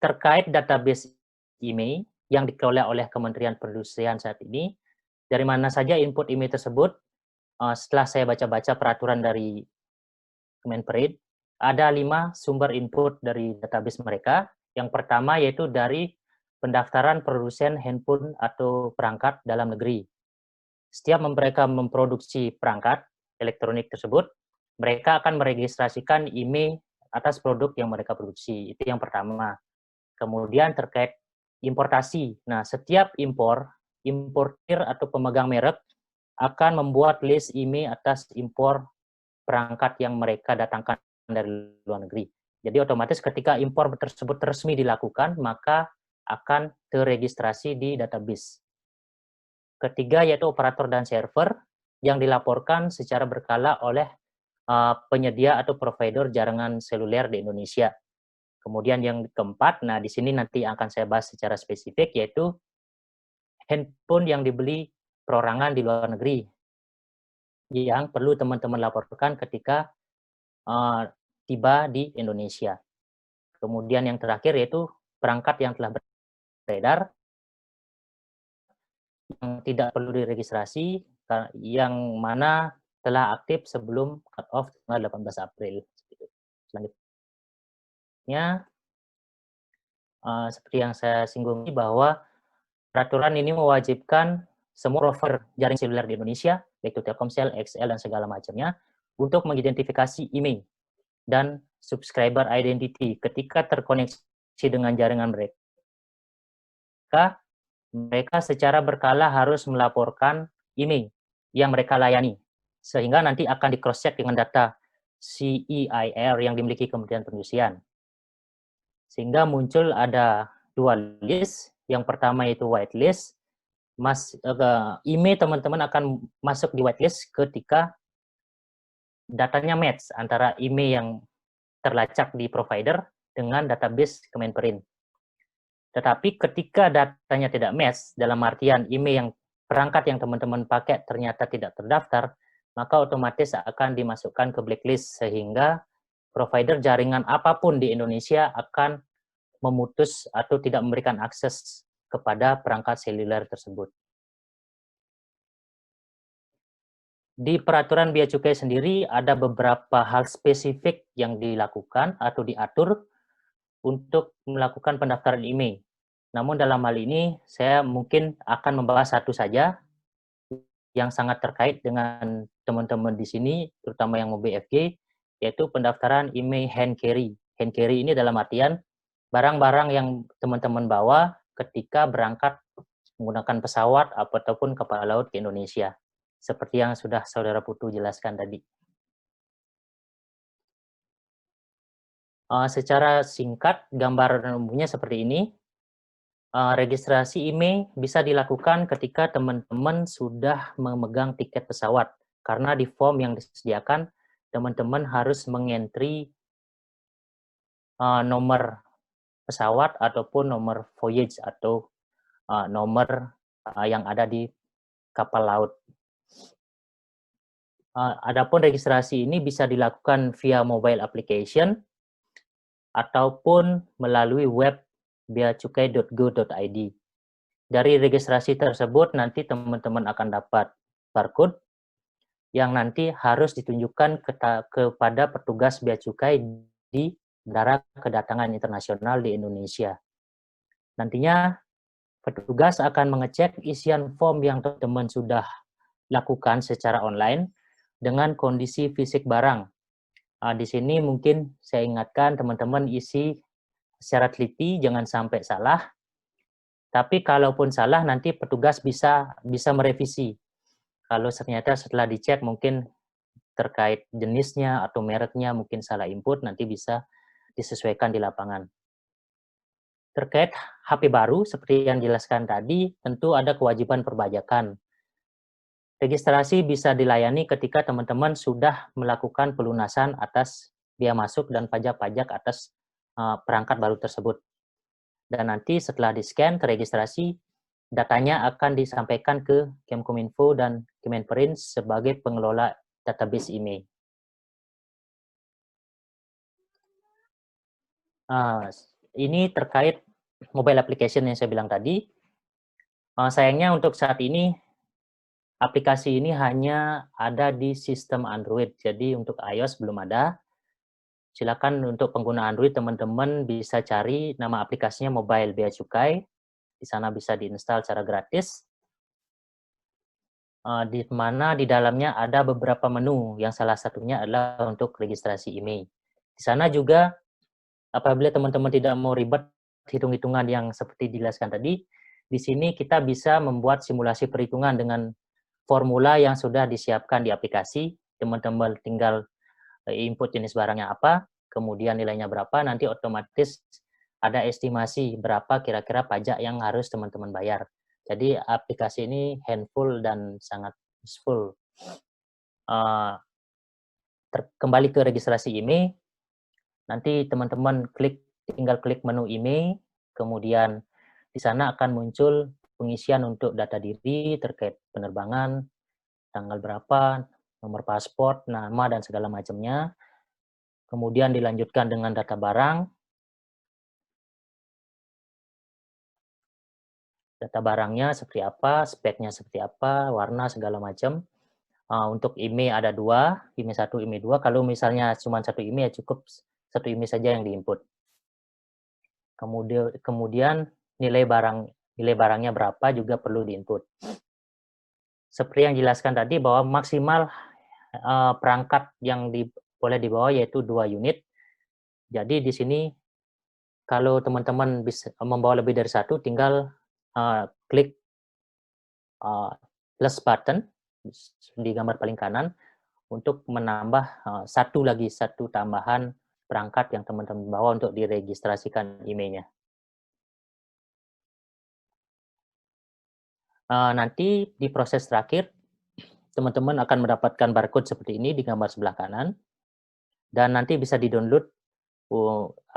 Terkait database IMEI yang dikelola oleh Kementerian Perindustrian saat ini, dari mana saja input IMEI tersebut? Setelah saya baca-baca peraturan dari Kemenperin, ada 5 sumber input dari database mereka. Yang pertama yaitu dari pendaftaran produsen handphone atau perangkat dalam negeri. Setiap mereka memproduksi perangkat elektronik tersebut, mereka akan meregistrasikan IMEI atas produk yang mereka produksi. Itu yang pertama. Kemudian terkait importasi. Nah, setiap importir atau pemegang merek akan membuat list IMEI atas impor perangkat yang mereka datangkan dari luar negeri. Jadi otomatis ketika impor tersebut resmi dilakukan, maka akan terregistrasi di database. Ketiga yaitu operator dan server yang dilaporkan secara berkala oleh penyedia atau provider jaringan seluler di Indonesia. Kemudian yang keempat, nah di sini nanti akan saya bahas secara spesifik, yaitu handphone yang dibeli perorangan di luar negeri yang perlu teman-teman laporkan ketika tiba di Indonesia. Kemudian yang terakhir yaitu perangkat yang telah beredar yang tidak perlu diregistrasi, yang mana telah aktif sebelum cut off tanggal 18 April. Selanjutnya, seperti yang saya singgung bahwa peraturan ini mewajibkan semua provider jaring seluler di Indonesia, yaitu Telkomsel, XL, dan segala macamnya, untuk mengidentifikasi email dan subscriber identity ketika terkoneksi dengan jaringan mereka. Mereka secara berkala harus melaporkan email yang mereka layani, sehingga nanti akan di-cross-check dengan data CEIR yang dimiliki Kementerian Perindustrian. Sehingga muncul ada dua list. Yang pertama itu whitelist. Email teman-teman akan masuk di whitelist ketika datanya match antara email yang terlacak di provider dengan database Kemenperin. Tetapi ketika datanya tidak match, dalam artian email yang perangkat yang teman-teman pakai ternyata tidak terdaftar, maka otomatis akan dimasukkan ke blacklist, sehingga provider jaringan apapun di Indonesia akan memutus atau tidak memberikan akses kepada perangkat seluler tersebut. Di peraturan Bea Cukai sendiri ada beberapa hal spesifik yang dilakukan atau diatur untuk melakukan pendaftaran email. Namun dalam hal ini saya mungkin akan membahas satu saja yang sangat terkait dengan teman-teman di sini, terutama yang mau BFG, yaitu pendaftaran email hand carry. Hand carry ini dalam artian barang-barang yang teman-teman bawa ketika berangkat menggunakan pesawat ataupun kapal laut ke Indonesia. Seperti yang sudah Saudara Putu jelaskan tadi. Secara singkat, gambaran umumnya seperti ini. Registrasi email bisa dilakukan ketika teman-teman sudah memegang tiket pesawat. Karena di form yang disediakan, teman-teman harus mengentri nomor pesawat ataupun nomor voyage atau nomor yang ada di kapal laut. Adapun registrasi ini bisa dilakukan via mobile application ataupun melalui web beacukai.go.id. Dari registrasi tersebut nanti teman-teman akan dapat barcode yang nanti harus ditunjukkan kepada petugas bea cukai di bandara kedatangan internasional di Indonesia. Nantinya petugas akan mengecek isian form yang teman-teman sudah lakukan secara online dengan kondisi fisik barang. Di sini mungkin saya ingatkan teman-teman isi secara teliti, jangan sampai salah. Tapi kalaupun salah, nanti petugas bisa merevisi. Kalau ternyata setelah dicek mungkin terkait jenisnya atau mereknya mungkin salah input, nanti bisa disesuaikan di lapangan. Terkait HP baru, seperti yang dijelaskan tadi, tentu ada kewajiban perpajakan. Registrasi bisa dilayani ketika teman-teman sudah melakukan pelunasan atas bea masuk dan pajak-pajak atas perangkat baru tersebut. Dan nanti setelah di-scan ke registrasi, datanya akan disampaikan ke Kemkominfo dan Kemenperin sebagai pengelola database email. Ini terkait mobile application yang saya bilang tadi. Sayangnya untuk saat ini, aplikasi ini hanya ada di sistem Android. Jadi untuk iOS belum ada. Silakan untuk pengguna Android, teman-teman bisa cari nama aplikasinya Mobile Bea Cukai. Di sana bisa diinstal secara gratis. Di mana di dalamnya ada beberapa menu, yang salah satunya adalah untuk registrasi email. Di sana juga, apabila teman-teman tidak mau ribet hitung-hitungan yang seperti dijelaskan tadi, di sini kita bisa membuat simulasi perhitungan dengan formula yang sudah disiapkan di aplikasi. Teman-teman tinggal input jenis barangnya apa, kemudian nilainya berapa, nanti otomatis ada estimasi berapa kira-kira pajak yang harus teman-teman bayar. Jadi aplikasi ini handful dan sangat useful. Kembali ke registrasi IMEI, nanti teman-teman tinggal klik menu IMEI, kemudian di sana akan muncul pengisian untuk data diri terkait penerbangan, tanggal berapa, nomor paspor, nama, dan segala macamnya. Kemudian dilanjutkan dengan data barang. Data barangnya seperti apa, speknya seperti apa, warna, segala macam. Untuk IMEI ada 2, IMEI 1, IMEI 2. Kalau misalnya cuma 1 IMEI, ya cukup 1 IMEI saja yang diinput. Kemudian nilai barangnya berapa juga perlu diinput. Seperti yang dijelaskan tadi bahwa maksimal perangkat yang boleh dibawa yaitu 2 unit. Jadi di sini kalau teman-teman bisa membawa lebih dari 1, tinggal klik plus button di gambar paling kanan untuk menambah satu tambahan perangkat yang teman-teman bawa untuk diregistrasikan IMEI-nya. Nanti di proses terakhir, teman-teman akan mendapatkan barcode seperti ini di gambar sebelah kanan, dan nanti bisa di-download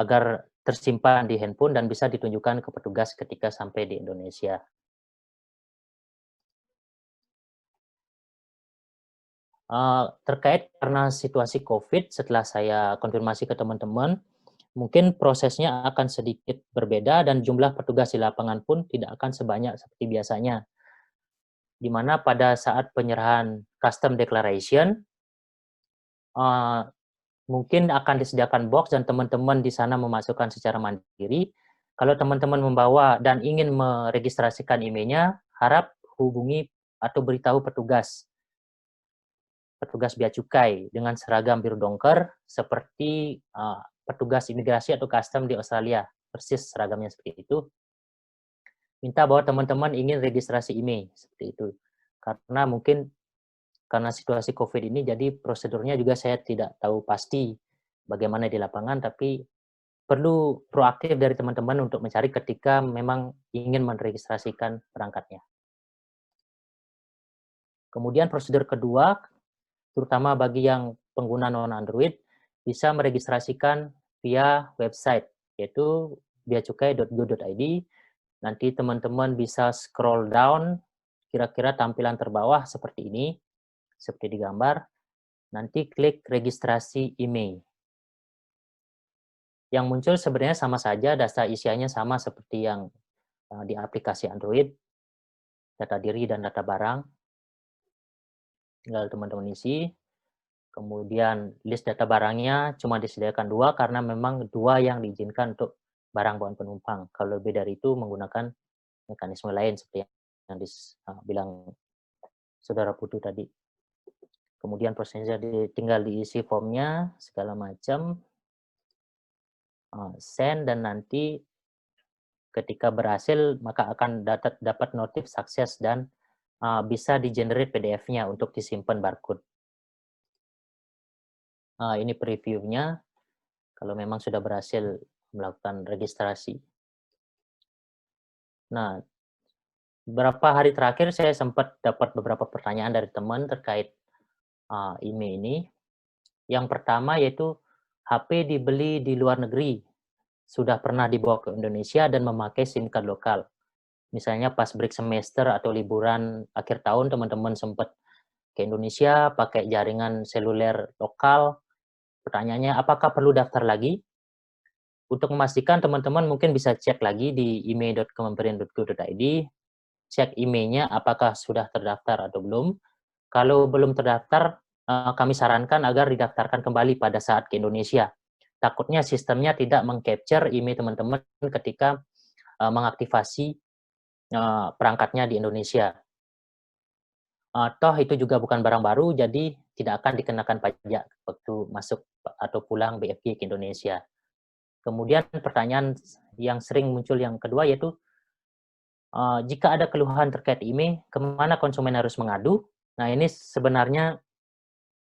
agar tersimpan di handphone dan bisa ditunjukkan ke petugas ketika sampai di Indonesia. Terkait karena situasi COVID, setelah saya konfirmasi ke teman-teman, mungkin prosesnya akan sedikit berbeda dan jumlah petugas di lapangan pun tidak akan sebanyak seperti biasanya. Di mana pada saat penyerahan custom declaration, mungkin akan disediakan box dan teman-teman di sana memasukkan secara mandiri. Kalau teman-teman membawa dan ingin meregistrasikan IMEI-nya, harap hubungi atau beritahu petugas bea cukai dengan seragam biru dongker seperti petugas imigrasi atau custom di Australia, persis seragamnya seperti itu. Minta bahwa teman-teman ingin registrasi IMEI seperti itu. Karena situasi COVID ini, jadi prosedurnya juga saya tidak tahu pasti bagaimana di lapangan, tapi perlu proaktif dari teman-teman untuk mencari ketika memang ingin meregistrasikan perangkatnya. Kemudian prosedur kedua, terutama bagi yang pengguna non-Android, bisa meregistrasikan via website, yaitu beacukai.go.id. Nanti teman-teman bisa scroll down, kira-kira tampilan terbawah seperti ini, seperti di gambar. Nanti klik registrasi IMEI. Yang muncul sebenarnya sama saja, data isiannya sama seperti yang di aplikasi Android, data diri dan data barang. Tinggal teman-teman isi. Kemudian list data barangnya cuma disediakan 2 karena memang 2 yang diizinkan untuk barang bawaan penumpang. Kalau lebih dari itu menggunakan mekanisme lain seperti yang bilang Saudara Putu tadi. Kemudian prosesnya tinggal diisi formnya segala macam, send, dan nanti ketika berhasil maka akan dapat notif sukses dan bisa di-generate PDF-nya untuk disimpan barcode. Ini preview-nya kalau memang sudah berhasil melakukan registrasi. Nah, beberapa hari terakhir saya sempat dapat beberapa pertanyaan dari teman terkait IMEI ini. Yang pertama yaitu HP dibeli di luar negeri, sudah pernah dibawa ke Indonesia dan memakai SIM card lokal. Misalnya pas break semester atau liburan akhir tahun, teman-teman sempat ke Indonesia pakai jaringan seluler lokal. Pertanyaannya, apakah perlu daftar lagi? Untuk memastikan, teman-teman mungkin bisa cek lagi di imei.kementerian.go.id, cek IMEI-nya apakah sudah terdaftar atau belum. Kalau belum terdaftar, kami sarankan agar didaftarkan kembali pada saat ke Indonesia. Takutnya sistemnya tidak meng-capture IMEI teman-teman ketika mengaktifasi perangkatnya di Indonesia. Toh itu juga bukan barang baru, jadi tidak akan dikenakan pajak waktu masuk atau pulang BFG ke Indonesia. Kemudian pertanyaan yang sering muncul yang kedua yaitu, jika ada keluhan terkait IMEI, kemana konsumen harus mengadu? Nah, ini sebenarnya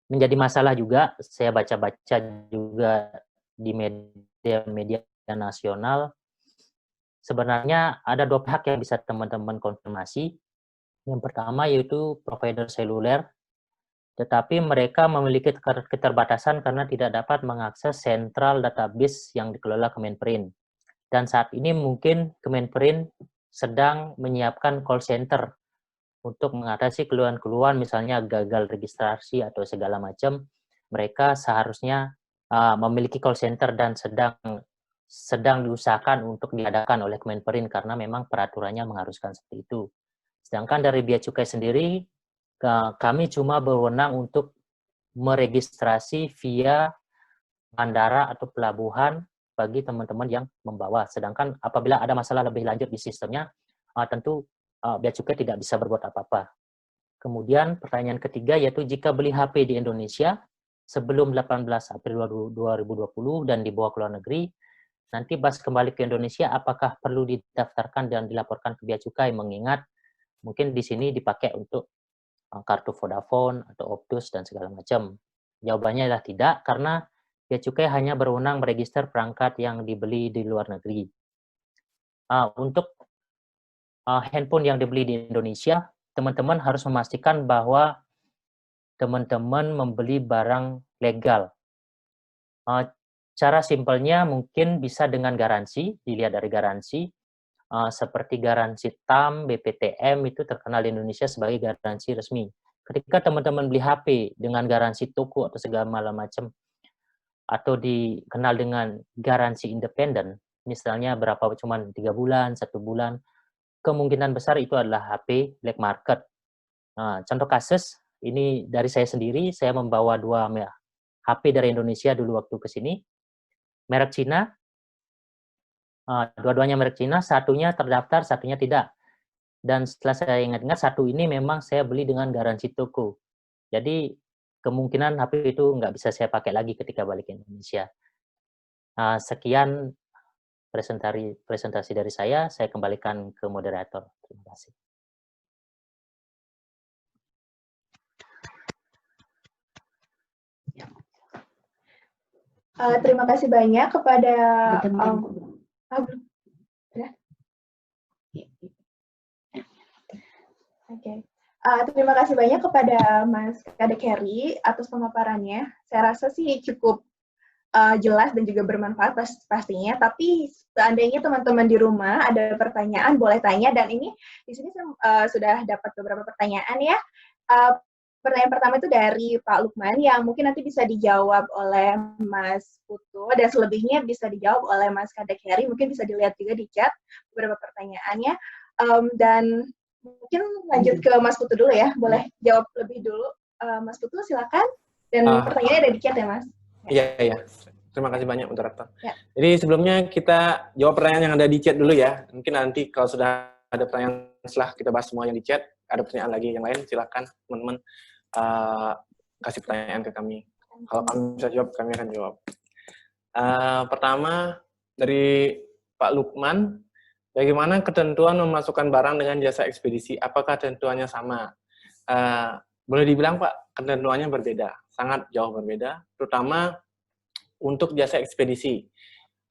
menjadi masalah juga, saya baca-baca juga di media-media nasional, sebenarnya ada dua pihak yang bisa teman-teman konfirmasi. Yang pertama yaitu provider seluler, tetapi mereka memiliki keterbatasan karena tidak dapat mengakses sentral database yang dikelola Kemenperin. Dan saat ini mungkin Kemenperin sedang menyiapkan call center untuk mengatasi keluhan-keluhan, misalnya gagal registrasi atau segala macam. Mereka seharusnya memiliki call center dan sedang diusahakan untuk diadakan oleh Kemenperin karena memang peraturannya mengharuskan seperti itu. Sedangkan dari Bea Cukai sendiri, kami cuma berwenang untuk meregistrasi via bandara atau pelabuhan bagi teman-teman yang membawa. Sedangkan apabila ada masalah lebih lanjut di sistemnya, tentu Bea Cukai tidak bisa berbuat apa-apa. Kemudian pertanyaan ketiga yaitu jika beli HP di Indonesia sebelum 18 April 2020 dan dibawa ke luar negeri, nanti pas kembali ke Indonesia apakah perlu didaftarkan dan dilaporkan ke Bea Cukai, mengingat mungkin di sini dipakai untuk kartu Vodafone atau Optus dan segala macam. Jawabannya adalah tidak, karena Bea Cukai hanya berwenang meregister perangkat yang dibeli di luar negeri. Untuk handphone yang dibeli di Indonesia, teman-teman harus memastikan bahwa teman-teman membeli barang legal. Cara simpelnya mungkin bisa dengan garansi, dilihat dari garansi, seperti garansi TAM, BPTM itu terkenal di Indonesia sebagai garansi resmi. Ketika teman-teman beli HP dengan garansi toko atau segala macam, atau dikenal dengan garansi independen, misalnya berapa cuman 3 bulan, 1 bulan, kemungkinan besar itu adalah HP black market. Contoh kasus, ini dari saya sendiri, saya membawa 2 HP dari Indonesia dulu waktu ke sini, merek Cina, dua-duanya merek Cina, satunya terdaftar, satunya tidak. Dan setelah saya ingat-ingat, satu ini memang saya beli dengan garansi toko. Jadi, kemungkinan HP itu nggak bisa saya pakai lagi ketika balik ke Indonesia. Sekian presentasi dari saya kembalikan ke moderator. Terima kasih. Terima kasih banyak kepada terima kasih banyak kepada Mas Kadek Heri atas pemaparannya. Saya rasa sih cukup jelas dan juga bermanfaat pastinya. Tapi seandainya teman-teman di rumah ada pertanyaan, boleh tanya. Dan ini di sini saya sudah dapat beberapa pertanyaan ya. Pertanyaan pertama itu dari Pak Lukman yang mungkin nanti bisa dijawab oleh Mas Putu dan selebihnya bisa dijawab oleh Mas Kadek Heri. Mungkin bisa dilihat juga di chat beberapa pertanyaannya. Dan mungkin lanjut ke Mas Putu dulu ya. Boleh jawab lebih dulu. Mas Putu silakan. Dan pertanyaannya ada di chat ya Mas. Iya. Terima kasih banyak moderator. Ya. Jadi sebelumnya kita jawab pertanyaan yang ada di chat dulu ya. Mungkin nanti kalau sudah ada pertanyaan setelah kita bahas semua yang di chat, ada pertanyaan lagi yang lain, silakan teman-teman kasih pertanyaan ke kami. Kalau kami bisa jawab, kami akan jawab. Pertama dari Pak Lukman, bagaimana ketentuan memasukkan barang dengan jasa ekspedisi? Apakah ketentuannya sama? Boleh dibilang Pak, ketentuannya berbeda, sangat jauh berbeda, terutama untuk jasa ekspedisi.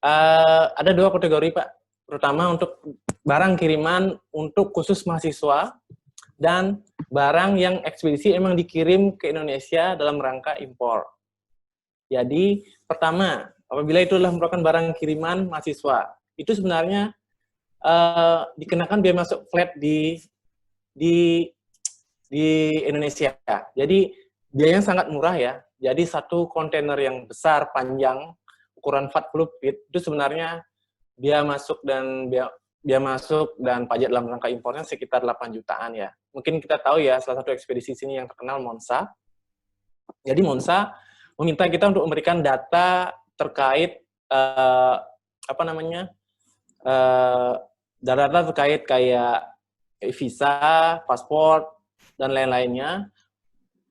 Ada 2 kategori Pak, terutama untuk barang kiriman untuk khusus mahasiswa dan barang yang ekspedisi emang dikirim ke Indonesia dalam rangka impor. Jadi pertama, apabila itu adalah merupakan barang kiriman mahasiswa, itu sebenarnya dikenakan biaya masuk flat di Indonesia. Jadi biayanya sangat murah ya. Jadi satu kontainer yang besar, panjang, ukuran 40 feet, itu sebenarnya biaya masuk dan pajak dalam rangka impornya sekitar 8 jutaan ya. Mungkin kita tahu ya, salah satu ekspedisi sini yang terkenal Monsa. Jadi Monsa meminta kita untuk memberikan data terkait data terkait kayak visa, paspor, dan lain-lainnya.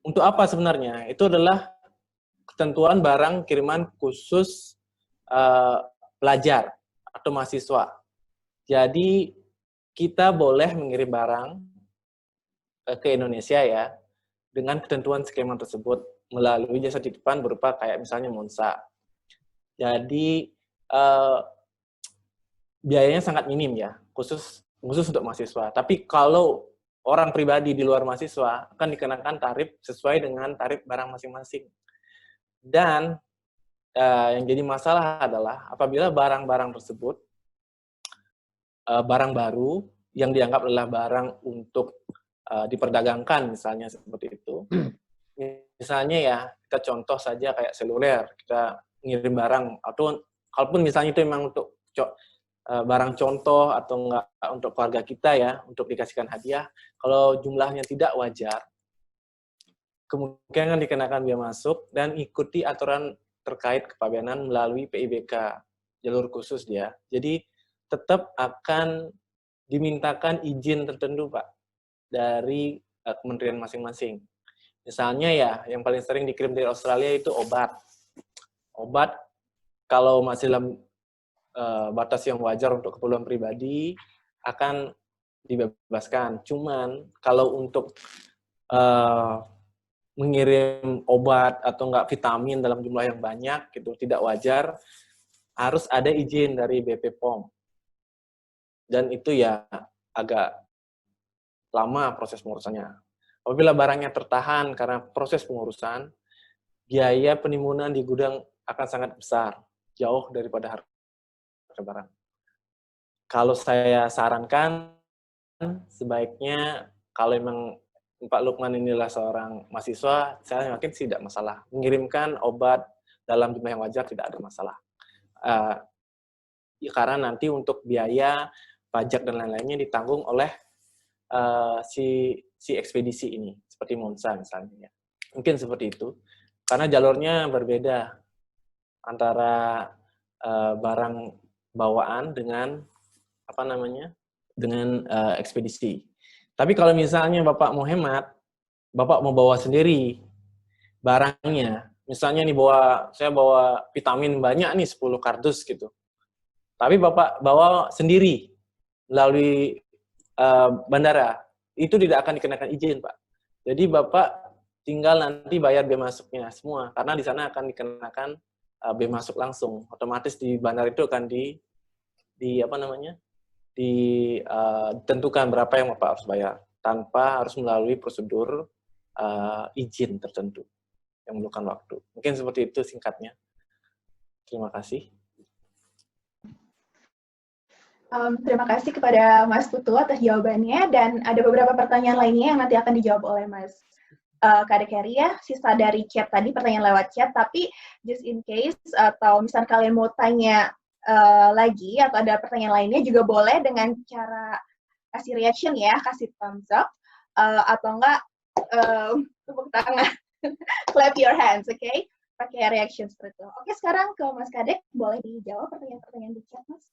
Untuk apa sebenarnya? Itu adalah ketentuan barang kiriman khusus pelajar atau mahasiswa. Jadi kita boleh mengirim barang ke Indonesia ya, dengan ketentuan skema tersebut melalui jasa titipan berupa kayak misalnya Monsa. Jadi biayanya sangat minim ya, khusus untuk mahasiswa. Tapi kalau orang pribadi di luar mahasiswa akan dikenakan tarif sesuai dengan tarif barang masing-masing. Dan yang jadi masalah adalah apabila barang-barang tersebut barang baru yang dianggap adalah barang untuk diperdagangkan, misalnya seperti itu. Misalnya ya, kita contoh saja kayak seluler, kita ngirim barang, atau kalaupun misalnya itu memang untuk barang contoh atau enggak untuk keluarga kita ya, untuk dikasihkan hadiah, kalau jumlahnya tidak wajar, kemungkinan dikenakan biaya masuk dan ikuti aturan terkait kepabeanan melalui PIBK, jalur khusus dia. Jadi tetap akan dimintakan izin tertentu, Pak, dari kementerian masing-masing. Misalnya ya, yang paling sering dikirim dari Australia itu obat. Obat, kalau masih dalam batas yang wajar untuk keperluan pribadi, akan dibebaskan. Cuman, kalau untuk mengirim obat atau enggak vitamin dalam jumlah yang banyak, gitu, tidak wajar, harus ada izin dari BP POM. Dan itu ya agak lama proses pengurusannya. Apabila barangnya tertahan karena proses pengurusan, biaya penimbunan di gudang akan sangat besar, jauh daripada harga barang. Kalau saya sarankan, sebaiknya kalau memang Pak Lukman inilah seorang mahasiswa, saya yakin tidak masalah. Mengirimkan obat dalam jumlah yang wajar tidak ada masalah. Karena nanti untuk biaya, pajak, dan lain-lainnya ditanggung oleh si ekspedisi ini, seperti Monsa misalnya. Mungkin seperti itu. Karena jalurnya berbeda antara barang bawaan dengan dengan ekspedisi. Tapi kalau misalnya Bapak mau hemat, Bapak mau bawa sendiri barangnya, misalnya nih saya bawa vitamin banyak nih 10 kardus gitu. Tapi Bapak bawa sendiri melalui bandara, itu tidak akan dikenakan izin, Pak. Jadi Bapak tinggal nanti bayar biaya masuknya semua, karena di sana akan dikenakan biaya masuk langsung. Otomatis di bandara itu akan ditentukan berapa yang Bapak harus bayar, tanpa harus melalui prosedur izin tertentu yang memerlukan waktu. Mungkin seperti itu singkatnya. Terima kasih. Terima kasih kepada Mas Putu atas jawabannya, dan ada beberapa pertanyaan lainnya yang nanti akan dijawab oleh Mas Kadek Heri ya, sisa dari chat tadi, pertanyaan lewat chat, tapi just in case, atau misalnya kalian mau tanya lagi, atau ada pertanyaan lainnya juga boleh dengan cara kasih reaction ya, kasih thumbs up, atau enggak tepuk tangan, clap your hands, oke? Pakai reaction seperti itu. Oke, sekarang ke Mas Kadek, boleh dijawab pertanyaan-pertanyaan di chat, Mas?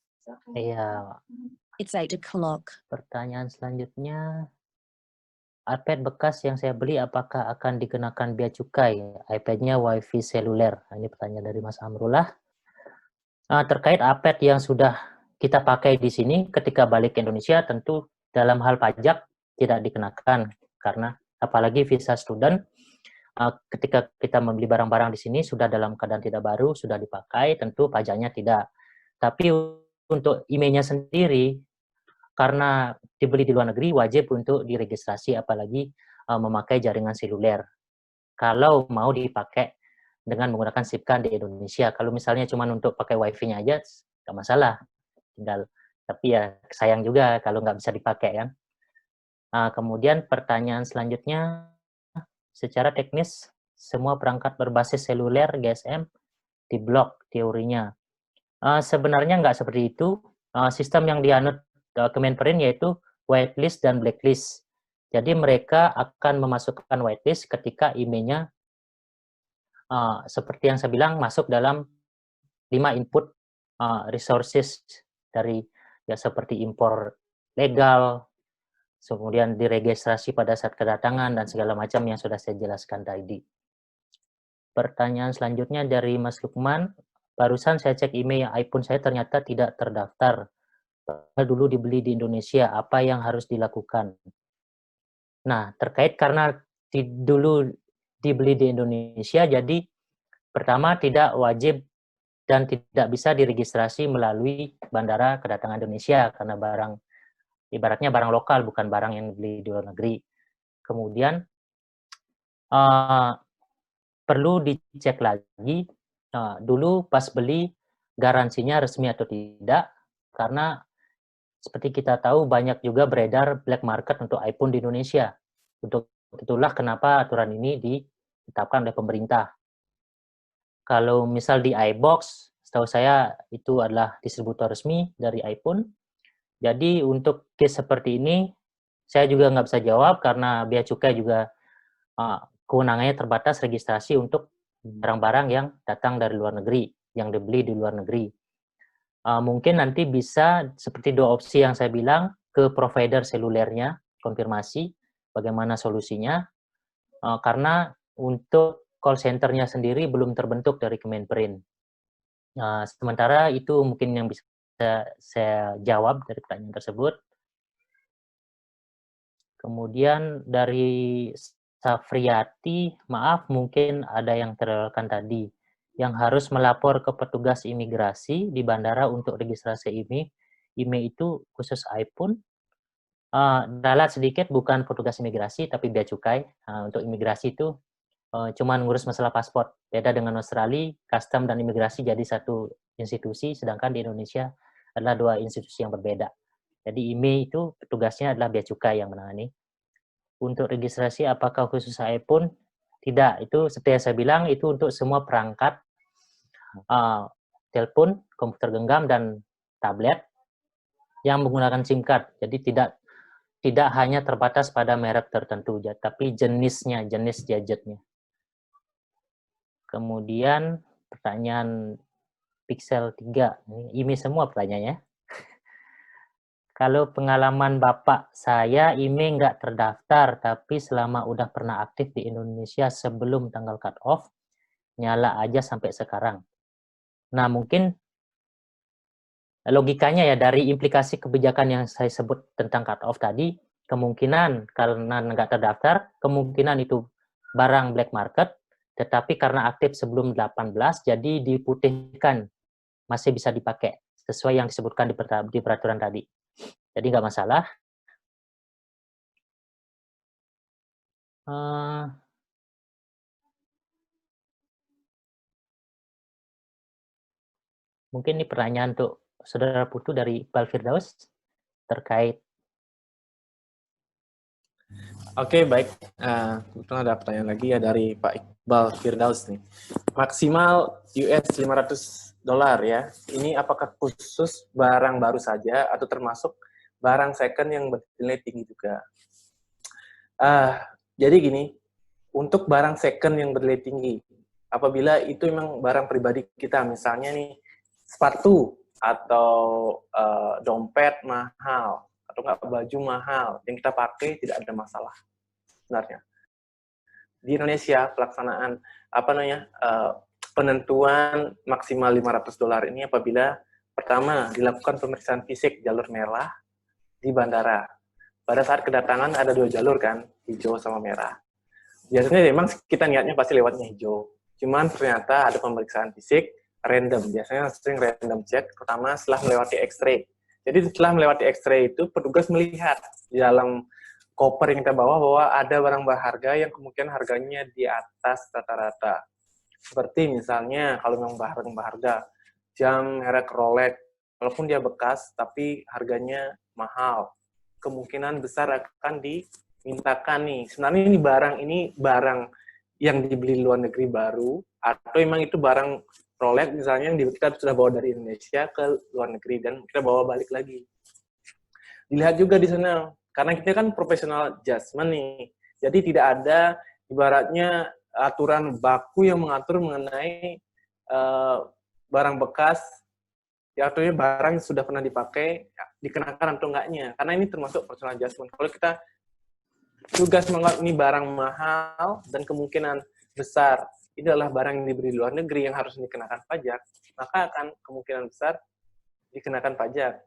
Iya. It's 8 o'clock. Pertanyaan selanjutnya, iPad bekas yang saya beli apakah akan dikenakan bea cukai? iPad-nya WiFi seluler. Ini pertanyaan dari Mas Amrullah. Terkait iPad yang sudah kita pakai di sini, ketika balik ke Indonesia tentu dalam hal pajak tidak dikenakan, karena apalagi visa student, ketika kita membeli barang-barang di sini sudah dalam keadaan tidak baru, sudah dipakai, tentu pajaknya tidak. Tapi untuk emailnya sendiri, karena dibeli di luar negeri, wajib untuk diregistrasi, apalagi memakai jaringan seluler. Kalau mau dipakai dengan menggunakan SIM card di Indonesia. Kalau misalnya cuma untuk pakai wifi-nya aja, nggak masalah. Tapi ya sayang juga kalau nggak bisa dipakai kan. Kemudian pertanyaan selanjutnya, secara teknis, semua perangkat berbasis seluler GSM diblok teorinya. Sebenarnya nggak seperti itu. Sistem yang dianut Kemenperin yaitu whitelist dan blacklist. Jadi mereka akan memasukkan whitelist ketika emailnya seperti yang saya bilang masuk dalam 5 input resources dari ya seperti impor legal, kemudian diregistrasi pada saat kedatangan dan segala macam yang sudah saya jelaskan tadi. Pertanyaan selanjutnya dari Mas Lukman. Barusan saya cek email iPhone saya ternyata tidak terdaftar. Padahal dulu dibeli di Indonesia, apa yang harus dilakukan? Nah, terkait karena dulu dibeli di Indonesia, jadi pertama tidak wajib dan tidak bisa diregistrasi melalui bandara kedatangan Indonesia karena ibaratnya barang lokal, bukan barang yang dibeli di luar negeri. Kemudian perlu dicek lagi dulu pas beli garansinya resmi atau tidak, karena seperti kita tahu banyak juga beredar black market untuk iPhone di Indonesia. Untuk itulah kenapa aturan ini ditetapkan oleh pemerintah. Kalau misal di iBox, setahu saya itu adalah distributor resmi dari iPhone. Jadi untuk case seperti ini, saya juga nggak bisa jawab karena Bea Cukai juga kewenangannya terbatas registrasi untuk barang-barang yang datang dari luar negeri, yang dibeli di luar negeri. Mungkin nanti bisa seperti 2 opsi yang saya bilang, ke provider selulernya, konfirmasi bagaimana solusinya, karena untuk call center-nya sendiri belum terbentuk dari Kemenperin. Sementara itu mungkin yang bisa saya jawab dari pertanyaan tersebut. Kemudian dari Safriati, maaf mungkin ada yang terlewatkan tadi, yang harus melapor ke petugas imigrasi di bandara untuk registrasi IMEI. IMEI itu khusus iPhone. Ralat sedikit, bukan petugas imigrasi, tapi Bea Cukai. Untuk imigrasi itu cuman ngurus masalah paspor. Beda dengan Australia, custom dan imigrasi jadi satu institusi, sedangkan di Indonesia adalah 2 institusi yang berbeda. Jadi IMEI itu petugasnya adalah Bea Cukai yang menangani. Untuk registrasi apakah khusus iPhone? Tidak, itu seperti yang saya bilang, itu untuk semua perangkat telepon, komputer genggam, dan tablet yang menggunakan SIM card. Jadi tidak hanya terbatas pada merek tertentu, tapi jenisnya, jenis gadgetnya. Kemudian pertanyaan Pixel 3, ini semua pertanyaannya. Kalau pengalaman Bapak, saya IMEI nggak terdaftar, tapi selama udah pernah aktif di Indonesia sebelum tanggal cut off, nyala aja sampai sekarang. Nah, mungkin logikanya ya dari implikasi kebijakan yang saya sebut tentang cut off tadi, kemungkinan karena nggak terdaftar, kemungkinan itu barang black market, tetapi karena aktif sebelum 18, jadi diputihkan, masih bisa dipakai, sesuai yang disebutkan di peraturan tadi. Jadi nggak masalah. Mungkin ini pertanyaan untuk Saudara Putu dari Iqbal Firdaus terkait. Oke, baik. Kebetulan ada pertanyaan lagi ya dari Pak Iqbal Firdaus nih. Maksimal US $500 ya. Ini apakah khusus barang baru saja atau termasuk barang second yang bernilai tinggi juga? Jadi gini, untuk barang second yang bernilai tinggi, apabila itu memang barang pribadi kita, misalnya nih sepatu atau dompet mahal, atau nggak baju mahal, yang kita pakai tidak ada masalah sebenarnya. Di Indonesia pelaksanaan penentuan maksimal $500 ini apabila pertama dilakukan pemeriksaan fisik jalur merah di bandara. Pada saat kedatangan ada 2 jalur kan, hijau sama merah. Biasanya memang kita niatnya pasti lewatnya hijau. Cuman ternyata ada pemeriksaan fisik random. Biasanya sering random check, pertama setelah melewati X-ray. Jadi setelah melewati X-ray itu petugas melihat di dalam koper yang kita bawa bahwa ada barang berharga yang kemungkinan harganya di atas rata-rata. Seperti misalnya kalau memang barang berharga, jam merek Rolex, walaupun dia bekas tapi harganya mahal, kemungkinan besar akan dimintakan nih. Sebenarnya ini barang yang dibeli di luar negeri baru, atau memang itu barang Rolex misalnya yang kita sudah bawa dari Indonesia ke luar negeri dan kita bawa balik lagi. Dilihat juga di sana, karena kita kan professional adjustment nih, jadi tidak ada ibaratnya aturan baku yang mengatur mengenai barang bekas, ya artinya barang yang sudah pernah dipakai, ya, dikenakan atau enggaknya, karena ini termasuk personal adjustment. Kalau kita tugas menganggap ini barang mahal dan kemungkinan besar ini adalah barang yang dibeli di luar negeri yang harus dikenakan pajak, maka akan kemungkinan besar dikenakan pajak.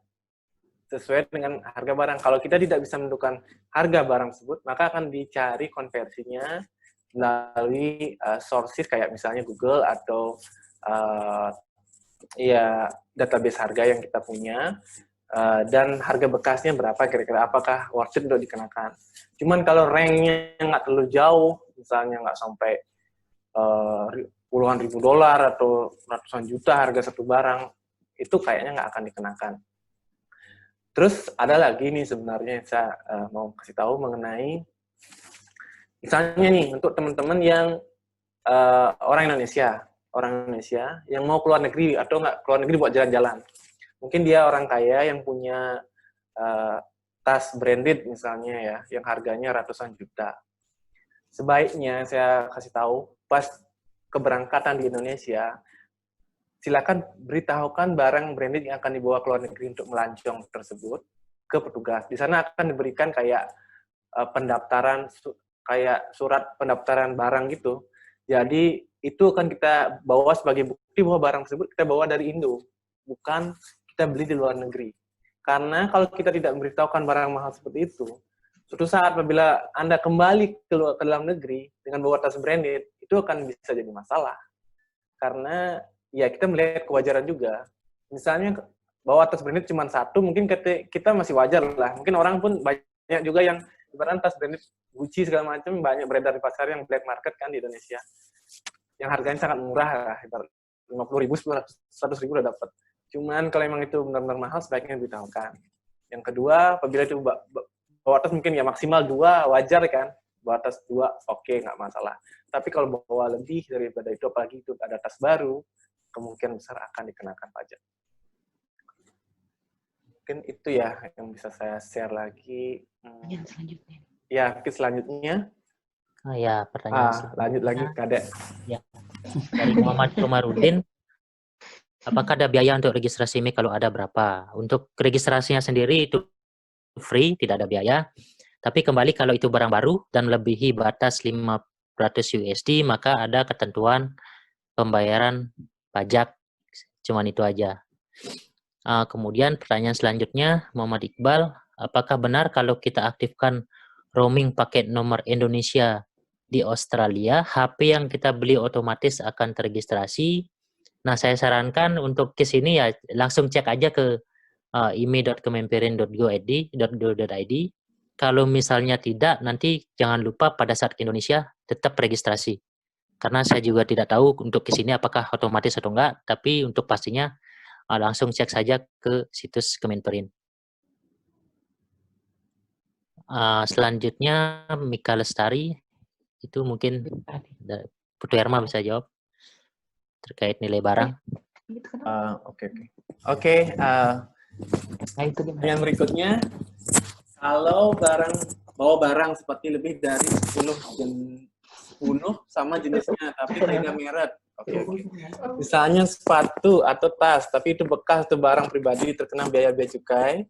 sesuai dengan harga barang. Kalau kita tidak bisa menentukan harga barang tersebut, maka akan dicari konversinya melalui sources kayak misalnya Google atau ya database harga yang kita punya, dan harga bekasnya berapa kira-kira, apakah worth it untuk dikenakan. Cuman kalau ranknya nggak terlalu jauh, misalnya nggak sampai puluhan ribu dolar atau ratusan juta harga satu barang, itu kayaknya nggak akan dikenakan. Terus ada lagi nih sebenarnya saya mau kasih tahu mengenai, misalnya nih untuk teman-teman yang orang Indonesia yang mau keluar negeri atau nggak keluar negeri buat jalan-jalan. Mungkin dia orang kaya yang punya tas branded misalnya ya, yang harganya ratusan juta. Sebaiknya saya kasih tahu pas keberangkatan di Indonesia, silakan beritahukan barang branded yang akan dibawa ke luar negeri untuk melancong tersebut ke petugas. Di sana akan diberikan kayak pendaftaran, kayak surat pendaftaran barang gitu. Jadi itu akan kita bawa sebagai bukti bahwa barang tersebut kita bawa dari Indo, bukan kita beli di luar negeri. Karena kalau kita tidak memberitahukan barang mahal seperti itu, suatu saat apabila Anda kembali ke dalam negeri dengan bawa tas branded, itu akan bisa jadi masalah. Karena ya kita melihat kewajaran juga. Misalnya bawa tas branded cuma satu, mungkin kita masih wajar lah. Mungkin orang pun banyak juga yang ibaratnya tas branded Gucci segala macam banyak beredar di pasar yang black market kan di Indonesia. Yang harganya sangat murah lah, ibarat 50.000, 100.000 udah dapat. Cuman kalau emang itu benar-benar mahal, sebaiknya diberitahukan. Yang kedua, apabila itu bawa tas mungkin ya maksimal 2, wajar kan? Bawa tas 2, oke, nggak masalah. Tapi kalau bawa lebih daripada itu, apalagi itu ada tas baru, kemungkinan besar akan dikenakan pajak. Mungkin itu ya yang bisa saya share lagi. Yang selanjutnya. Ya, mungkin selanjutnya. Ya, pertanyaan lanjut lagi, Kadek. Ya. Dari Muhammad Komarudin, apakah ada biaya untuk registrasi MIC? Kalau ada, berapa? Untuk registrasinya sendiri itu free, tidak ada biaya. Tapi kembali kalau itu barang baru dan melebihi batas 500 USD, maka ada ketentuan pembayaran pajak. Cuman itu aja. Kemudian pertanyaan selanjutnya, Muhammad Iqbal, apakah benar kalau kita aktifkan roaming paket nomor Indonesia di Australia, HP yang kita beli otomatis akan terregistrasi? Nah, saya sarankan untuk case ini ya langsung cek aja ke ime.kemenperin.go.id. Kalau misalnya tidak, nanti jangan lupa pada saat ke Indonesia tetap registrasi. Karena saya juga tidak tahu untuk case ini apakah otomatis atau enggak, tapi untuk pastinya langsung cek saja ke situs Kemenperin. Selanjutnya Mika Lestari, itu mungkin Putu Herma bisa jawab terkait nilai barang. Oke. Yang berikutnya, kalau bawa barang seperti lebih dari 10 sama jenisnya, tapi beda merek. Oke. Misalnya sepatu atau tas, tapi itu bekas atau barang pribadi terkena biaya bea cukai.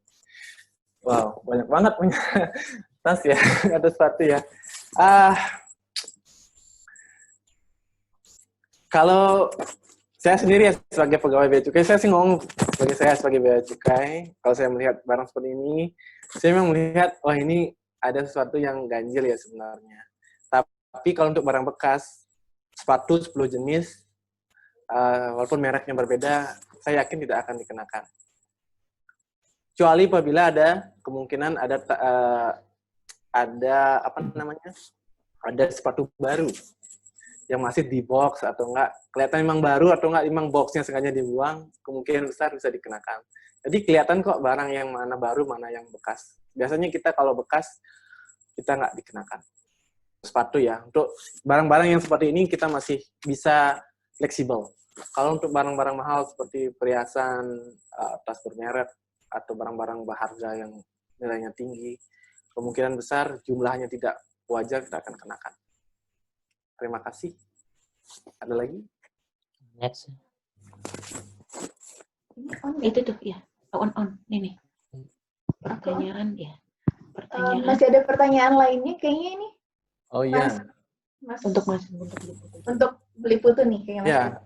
Wow, banyak banget punya tas ya, atau sepatu ya. Kalau saya sendiri ya sebagai pegawai bea cukai, saya sih ngomong sebagai bea cukai, kalau saya melihat barang seperti ini, saya memang melihat, wah ini ada sesuatu yang ganjil ya sebenarnya. Tapi kalau untuk barang bekas, sepatu 10 jenis, walaupun mereknya berbeda, saya yakin tidak akan dikenakan. Kecuali apabila ada kemungkinan ada sepatu baru yang masih di box atau enggak, kelihatan memang baru atau enggak memang boxnya sengaja dibuang, kemungkinan besar bisa dikenakan. Jadi kelihatan kok barang yang mana baru, mana yang bekas. Biasanya kita kalau bekas, kita nggak dikenakan. Sepatu ya, untuk barang-barang yang seperti ini kita masih bisa fleksibel. Kalau untuk barang-barang mahal seperti perhiasan, tas bermerek, atau barang-barang berharga yang nilainya tinggi, kemungkinan besar jumlahnya tidak wajar, kita akan kenakan. Terima kasih. Ada lagi? Next. Itu tuh ya, on. Nih. Pertanyaan ya. Masih ada pertanyaan lainnya kayaknya ini. Oh iya. Mas. Untuk beli putu nih kayaknya. Ya,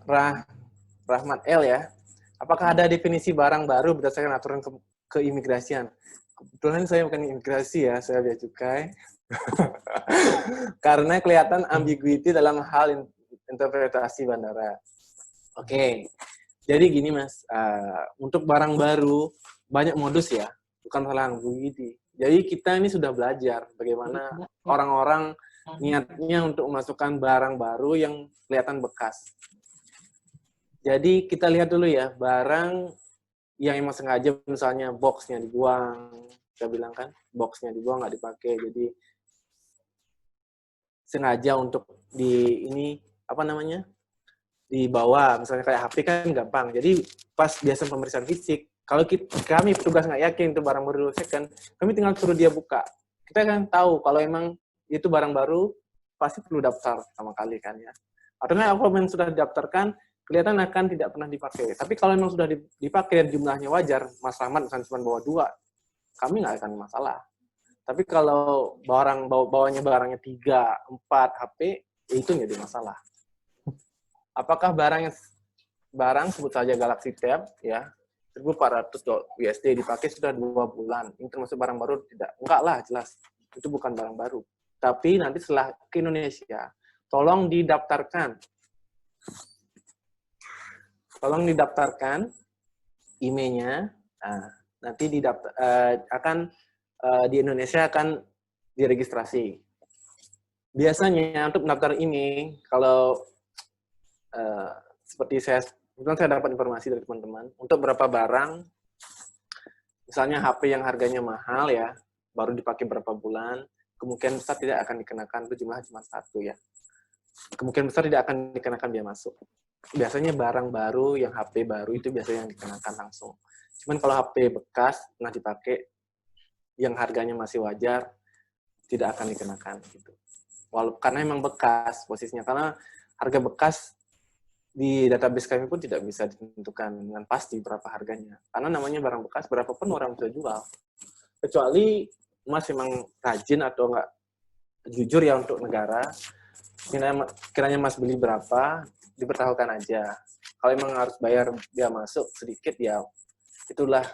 Rahmat L ya. Apakah ada definisi barang baru berdasarkan aturan keimigrasian. Kebetulan saya bukan imigrasi ya, saya bea cukai. Karena kelihatan ambiguity dalam hal interpretasi bandara. Oke, jadi gini Mas, untuk barang baru banyak modus ya, bukan masalah ambiguity. Jadi kita ini sudah belajar bagaimana orang-orang niatnya untuk memasukkan barang baru yang kelihatan bekas. Jadi kita lihat dulu ya, barang yang emang sengaja misalnya boxnya dibuang, saya bilang kan, boxnya dibuang nggak dipakai, jadi sengaja untuk dibawa, misalnya kayak HP kan gampang. Jadi pas biasa pemeriksaan fisik, kalau kami petugas nggak yakin itu barang baru second, kami tinggal suruh dia buka. Kita kan tahu kalau emang itu barang baru, pasti perlu daftar sama kali kan ya. Atau kalau memang sudah didaftarkan, kelihatan akan tidak pernah dipakai. Tapi kalau memang sudah dipakai dan jumlahnya wajar, Mas Rahmat misalnya cuma bawa 2, kami nggak akan masalah. Tapi kalau bawanya barangnya 3, 4 HP, ya itu nggak ada masalah. Apakah barang sebut saja Galaxy Tab ya 1.400 USD dipakai sudah 2 bulan, ini termasuk barang baru tidak? Enggak lah, jelas itu bukan barang baru. Tapi nanti setelah ke Indonesia, tolong didaftarkan IMEI-nya. Nah, nanti di Indonesia akan diregistrasi. Biasanya untuk mendaftar IMEI, kalau seperti saya dapat informasi dari teman-teman, untuk beberapa barang, misalnya HP yang harganya mahal ya, baru dipakai berapa bulan, kemungkinan besar tidak akan dikenakan, itu jumlahnya cuma 1 ya. Kemungkinan besar tidak akan dikenakan biaya masuk. Biasanya barang baru, yang HP baru itu biasanya yang dikenakan langsung. Cuman kalau HP bekas, pernah dipakai, yang harganya masih wajar, tidak akan dikenakan. Gitu. Karena memang bekas posisinya, karena harga bekas di database kami pun tidak bisa ditentukan dengan pasti berapa harganya. Karena namanya barang bekas, berapapun orang bisa jual. Kecuali Mas memang rajin atau nggak jujur ya untuk negara, kiranya Mas beli berapa, diberitahukan aja. Kalau memang harus bayar biaya masuk sedikit, ya itulah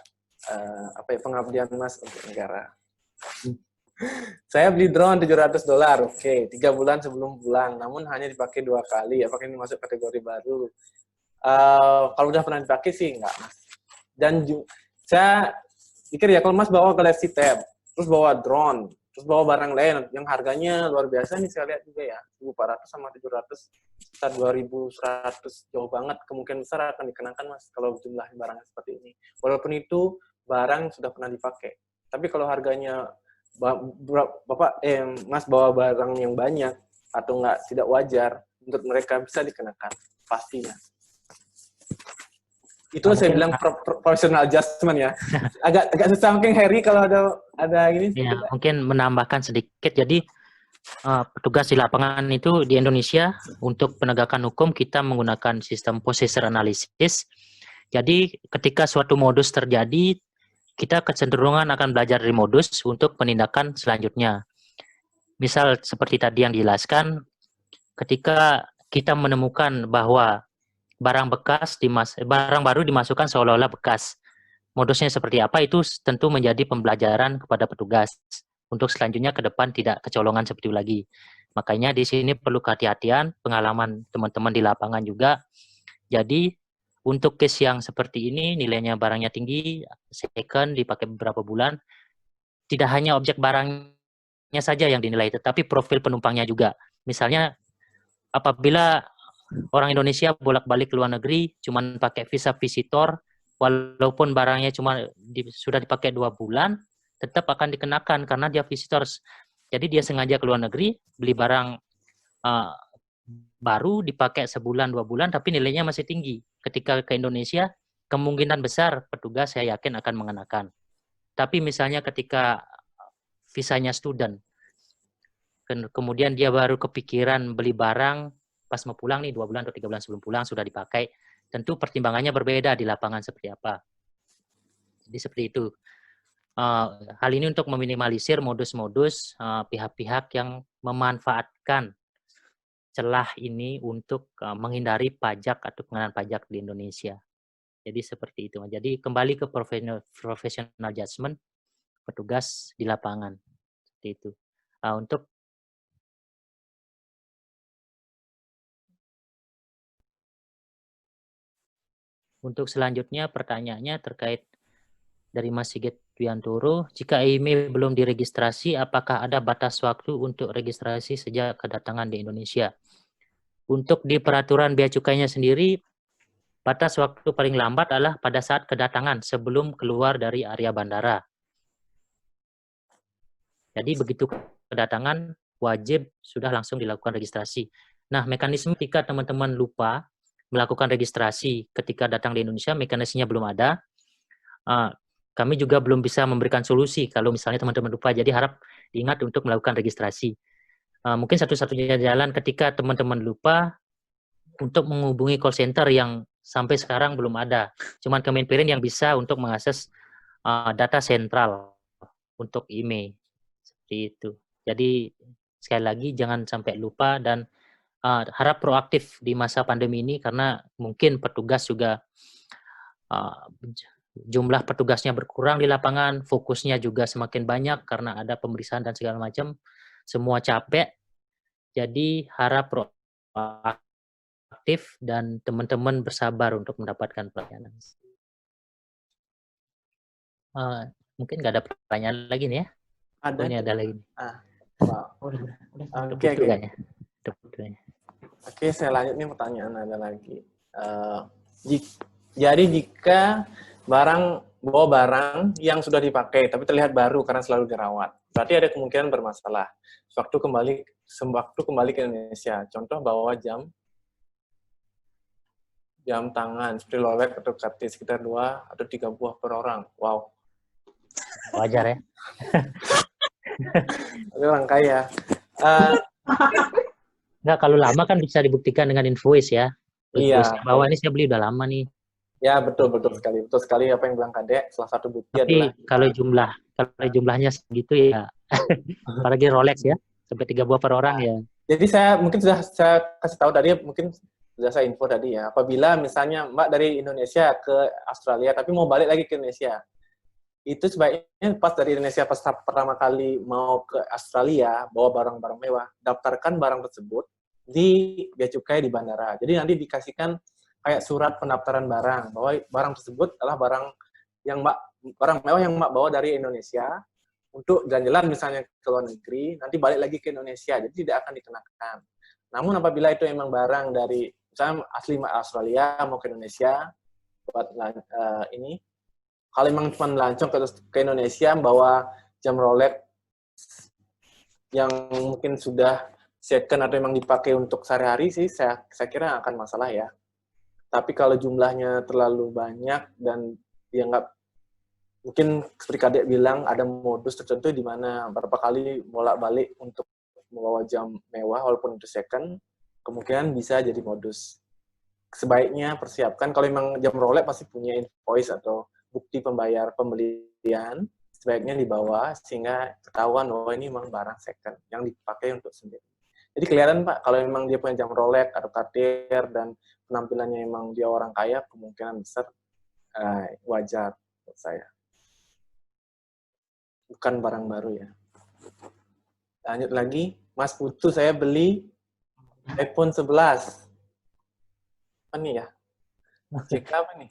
pengabdian Mas untuk negara. Saya beli drone $700, oke, 3 bulan sebelum pulang, namun hanya dipakai 2 kali, apakah ini masuk kategori baru? Kalau udah pernah dipakai sih enggak, Mas. Dan saya pikir ya, kalau Mas bawa Galaxy Tab, terus bawa drone, terus bawa barang lain yang harganya luar biasa nih, saya lihat juga ya, 1.400 sama 700, sekitar 2.100, jauh banget, kemungkinan besar akan dikenakan Mas, kalau jumlah barangnya seperti ini. Walaupun itu barang sudah pernah dipakai. Tapi kalau harganya Mas bawa barang yang banyak atau tidak wajar, untuk mereka bisa dikenakan pastinya. Itu saya bilang professional adjustment ya. agak susah mungkin Harry kalau ada ini. Ya, mungkin menambahkan sedikit. Jadi petugas di lapangan itu di Indonesia untuk penegakan hukum kita menggunakan sistem possessor analysis. Jadi ketika suatu modus terjadi, kita kecenderungan akan belajar dari modus untuk penindakan selanjutnya. Misal seperti tadi yang dijelaskan, ketika kita menemukan bahwa barang baru dimasukkan seolah-olah bekas, modusnya seperti apa itu tentu menjadi pembelajaran kepada petugas untuk selanjutnya ke depan tidak kecolongan seperti itu lagi. Makanya di sini perlu kehati-hatian, pengalaman teman-teman di lapangan juga. Jadi untuk case yang seperti ini, nilainya barangnya tinggi, second, dipakai beberapa bulan, tidak hanya objek barangnya saja yang dinilai, tetapi profil penumpangnya juga. Misalnya, apabila orang Indonesia bolak-balik ke luar negeri, cuma pakai visa visitor, walaupun barangnya sudah dipakai 2 bulan, tetap akan dikenakan karena dia visitors. Jadi dia sengaja ke luar negeri, beli barang baru dipakai sebulan 2 bulan tapi nilainya masih tinggi. Ketika ke Indonesia kemungkinan besar petugas saya yakin akan mengenakan. Tapi misalnya ketika visanya student, kemudian dia baru kepikiran beli barang pas mau pulang nih 2 bulan atau 3 bulan sebelum pulang sudah dipakai, tentu pertimbangannya berbeda di lapangan seperti apa. Jadi seperti itu. Hal ini untuk meminimalisir modus-modus pihak-pihak yang memanfaatkan celah ini untuk menghindari pajak atau pengenaan pajak di Indonesia. Jadi seperti itu. Jadi kembali ke professional judgment petugas di lapangan. Seperti itu. Untuk selanjutnya pertanyaannya terkait dari Mas Sigit Dwiantoro, jika IMEI belum diregistrasi, apakah ada batas waktu untuk registrasi sejak kedatangan di Indonesia? Untuk di peraturan bea cukainya sendiri, batas waktu paling lambat adalah pada saat kedatangan sebelum keluar dari area bandara. Jadi begitu kedatangan, wajib sudah langsung dilakukan registrasi. Nah, mekanisme ketika teman-teman lupa melakukan registrasi ketika datang di Indonesia, mekanismenya belum ada. Kami juga belum bisa memberikan solusi kalau misalnya teman-teman lupa. Jadi harap diingat untuk melakukan registrasi. Mungkin satu-satunya jalan ketika teman-teman lupa untuk menghubungi call center yang sampai sekarang belum ada. Cuman Kemenperin yang bisa untuk mengakses data sentral untuk IMEI. Seperti itu. Jadi sekali lagi jangan sampai lupa dan harap proaktif di masa pandemi ini karena mungkin petugas juga jumlah petugasnya berkurang di lapangan, fokusnya juga semakin banyak karena ada pemeriksaan dan segala macam, semua capek. Jadi harap proaktif dan teman-teman bersabar untuk mendapatkan pelayanan. Mungkin nggak ada pertanyaan lagi nih ya? Ada. Ini ada lagi. Wow. Oke. Oke, saya lanjut nih pertanyaan ada lagi. Jadi jika bawa barang yang sudah dipakai tapi terlihat baru karena selalu dirawat, berarti ada kemungkinan bermasalah. Sewaktu kembali ke Indonesia, contoh bawa jam tangan seperti Rolex atau Cartier sekitar 2 atau 3 buah per orang. Wow. Wajar ya. Itu orang kaya. Nggak, kalau lama kan bisa dibuktikan dengan invoice ya. Iya. Bahwa ini saya beli udah lama nih. Ya, betul sekali apa yang bilang Kadek. Salah satu bukti adalah kalau jumlahnya segitu ya. Apalagi Rolex ya, sampai 3 buah per orang ya. Jadi saya kasih tahu tadi, mungkin sudah saya info tadi ya. Apabila misalnya Mbak dari Indonesia ke Australia tapi mau balik lagi ke Indonesia, itu sebaiknya pas dari Indonesia pas pertama kali mau ke Australia bawa barang-barang mewah, daftarkan barang tersebut di bea cukai di bandara. Jadi nanti dikasihkan kayak surat pendaftaran barang bahwa barang tersebut adalah barang mewah yang Mbak bawa dari Indonesia untuk jalan-jalan misalnya ke luar negeri, nanti balik lagi ke Indonesia, jadi tidak akan dikenakan. Namun apabila itu memang barang dari misalnya asli Australia mau ke Indonesia buat ini, kalau memang cuma melancong ke Indonesia bawa jam Rolex yang mungkin sudah second atau memang dipakai untuk sehari-hari sih, saya kira akan masalah ya. Tapi kalau jumlahnya terlalu banyak dan dianggap, mungkin seperti Kadek bilang, ada modus tertentu di mana beberapa kali bolak-balik untuk membawa jam mewah walaupun itu second, kemungkinan bisa jadi modus. Sebaiknya persiapkan, kalau memang jam Rolex pasti punya invoice atau bukti pembelian, sebaiknya dibawa sehingga ketahuan bahwa ini memang barang second yang dipakai untuk sendiri. Jadi kelihatan Pak, kalau memang dia punya jam Rolex atau Cartier dan penampilannya memang dia orang kaya, kemungkinan besar wajar menurut saya. Bukan barang baru ya. Lanjut lagi, Mas Putu, saya beli iPhone 11. Apa nih ya? Jika apa nih?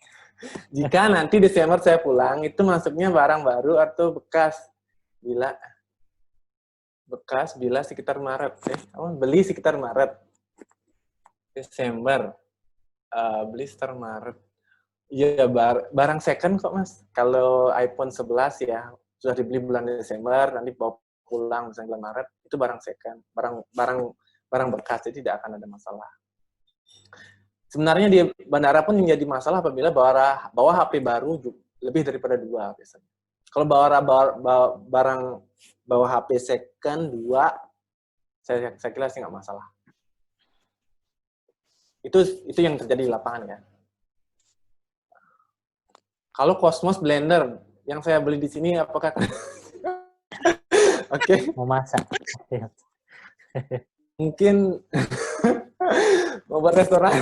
Jika nanti Desember saya pulang, itu masuknya barang baru atau bekas? Bila sekitar Maret. Beli sekitar Maret. Desember. Beli sekitar Maret. Iya, barang second kok, Mas. Kalau iPhone 11 ya, sudah dibeli bulan Desember, nanti bawa pulang misalnya bulan Maret, itu barang second. Barang bekas, jadi tidak akan ada masalah. Sebenarnya di bandara pun menjadi masalah apabila bawa HP baru lebih daripada 2 biasanya. Kalau bawa HP second 2, saya kira sih nggak masalah. Itu yang terjadi di lapangan ya. Kalau Cosmos Blender yang saya beli di sini, apakah Oke. Mau masak. Mungkin mau buat restoran.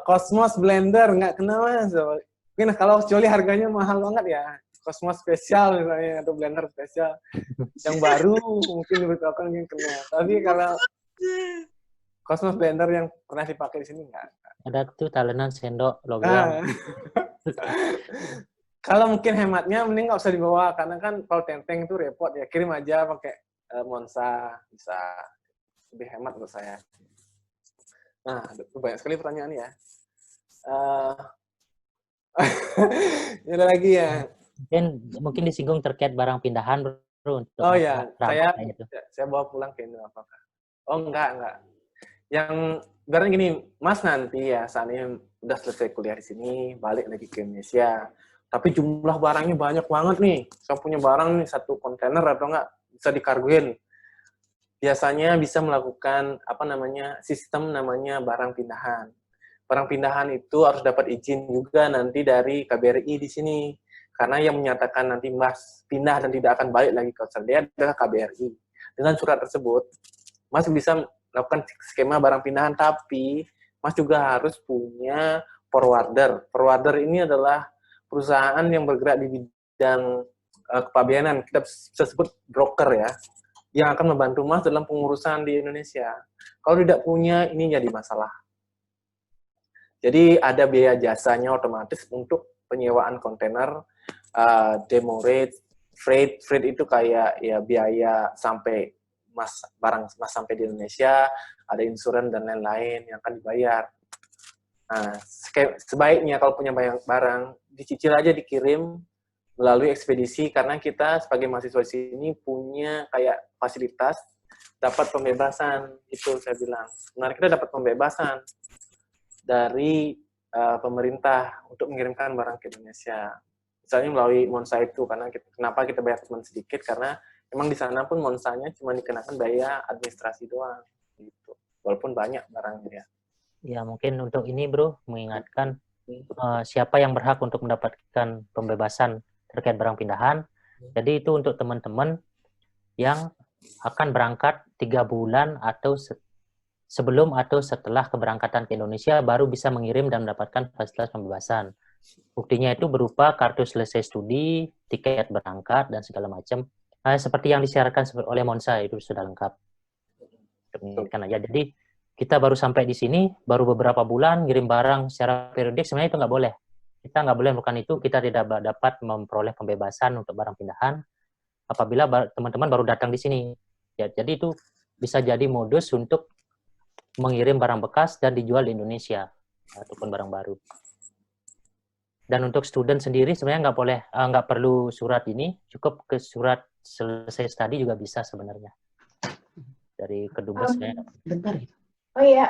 Cosmos Blender, nggak kenal Mas. Mungkin kalau kecuali harganya mahal banget ya. Cosmos spesial misalnya, atau Blender spesial. Yang baru mungkin diberitahukan mungkin kenal. Tapi kalau Cosmos Blender yang pernah dipakai di sini nggak. Ada tuh talenan sendok Ah. logam. Kalau mungkin hematnya mending nggak usah dibawa, karena kan kalau tenteng itu repot ya. Kirim aja pakai Monza, bisa lebih hemat menurut saya. Nah, banyak sekali pertanyaan ya. Ada lagi ya. Mungkin disinggung terkait barang pindahan, Bro, untuk Oh ya, rambutnya itu. saya bawa pulang ke Indo apakah? Oh enggak. Yang ibaratnya gini, Mas nanti ya saatnya udah selesai kuliah di sini, balik lagi ke Indonesia. Tapi jumlah barangnya banyak banget nih. Saya punya barang nih 1 kontainer atau enggak bisa dikargoin. Biasanya bisa melakukan sistem namanya barang pindahan. Barang pindahan itu harus dapat izin juga nanti dari KBRI di sini. Karena yang menyatakan nanti Mas pindah dan tidak akan balik lagi ke Australia adalah KBRI. Dengan surat tersebut, Mas bisa melakukan skema barang pindahan, tapi Mas juga harus punya forwarder. Forwarder ini adalah perusahaan yang bergerak di bidang kepabeanan. Kita bisa sebut broker ya, yang akan membantu Mas dalam pengurusan di Indonesia. Kalau tidak punya, ini jadi masalah. Jadi ada biaya jasanya otomatis untuk penyewaan kontainer, demo rate, freight itu kayak ya biaya sampai barang Mas sampai di Indonesia, ada insuran dan lain-lain yang akan dibayar. Nah, sebaiknya kalau punya banyak barang, dicicil aja dikirim melalui ekspedisi, karena kita sebagai mahasiswa di sini punya kayak fasilitas dapat pembebasan, itu saya bilang. Sebenarnya kita dapat pembebasan dari pemerintah untuk mengirimkan barang ke Indonesia. Misalnya melalui Monza itu, karena kenapa kita bayar cuma sedikit, karena memang di sana pun Monzanya cuma dikenakan biaya administrasi doang, gitu. Walaupun banyak barangnya. Ya, mungkin untuk ini, Bro, mengingatkan siapa yang berhak untuk mendapatkan pembebasan terkait barang pindahan. Jadi itu untuk teman-teman yang akan berangkat 3 bulan atau sebelum atau setelah keberangkatan ke Indonesia baru bisa mengirim dan mendapatkan fasilitas pembebasan. Buktinya itu berupa kartu selesai studi, tiket berangkat, dan segala macam. Seperti yang disiarkan oleh Monza, itu sudah lengkap. Mengingatkan aja. Jadi kita baru sampai di sini, baru beberapa bulan, ngirim barang secara periodik, sebenarnya itu nggak boleh. Kita nggak boleh melakukan itu, kita tidak dapat memperoleh pembebasan untuk barang pindahan apabila teman-teman baru datang di sini. Ya, jadi itu bisa jadi modus untuk mengirim barang bekas dan dijual di Indonesia ataupun barang baru. Dan untuk student sendiri sebenarnya nggak perlu surat ini, cukup ke surat selesai studi juga bisa sebenarnya dari kedubes. Bentar ya. Oh iya,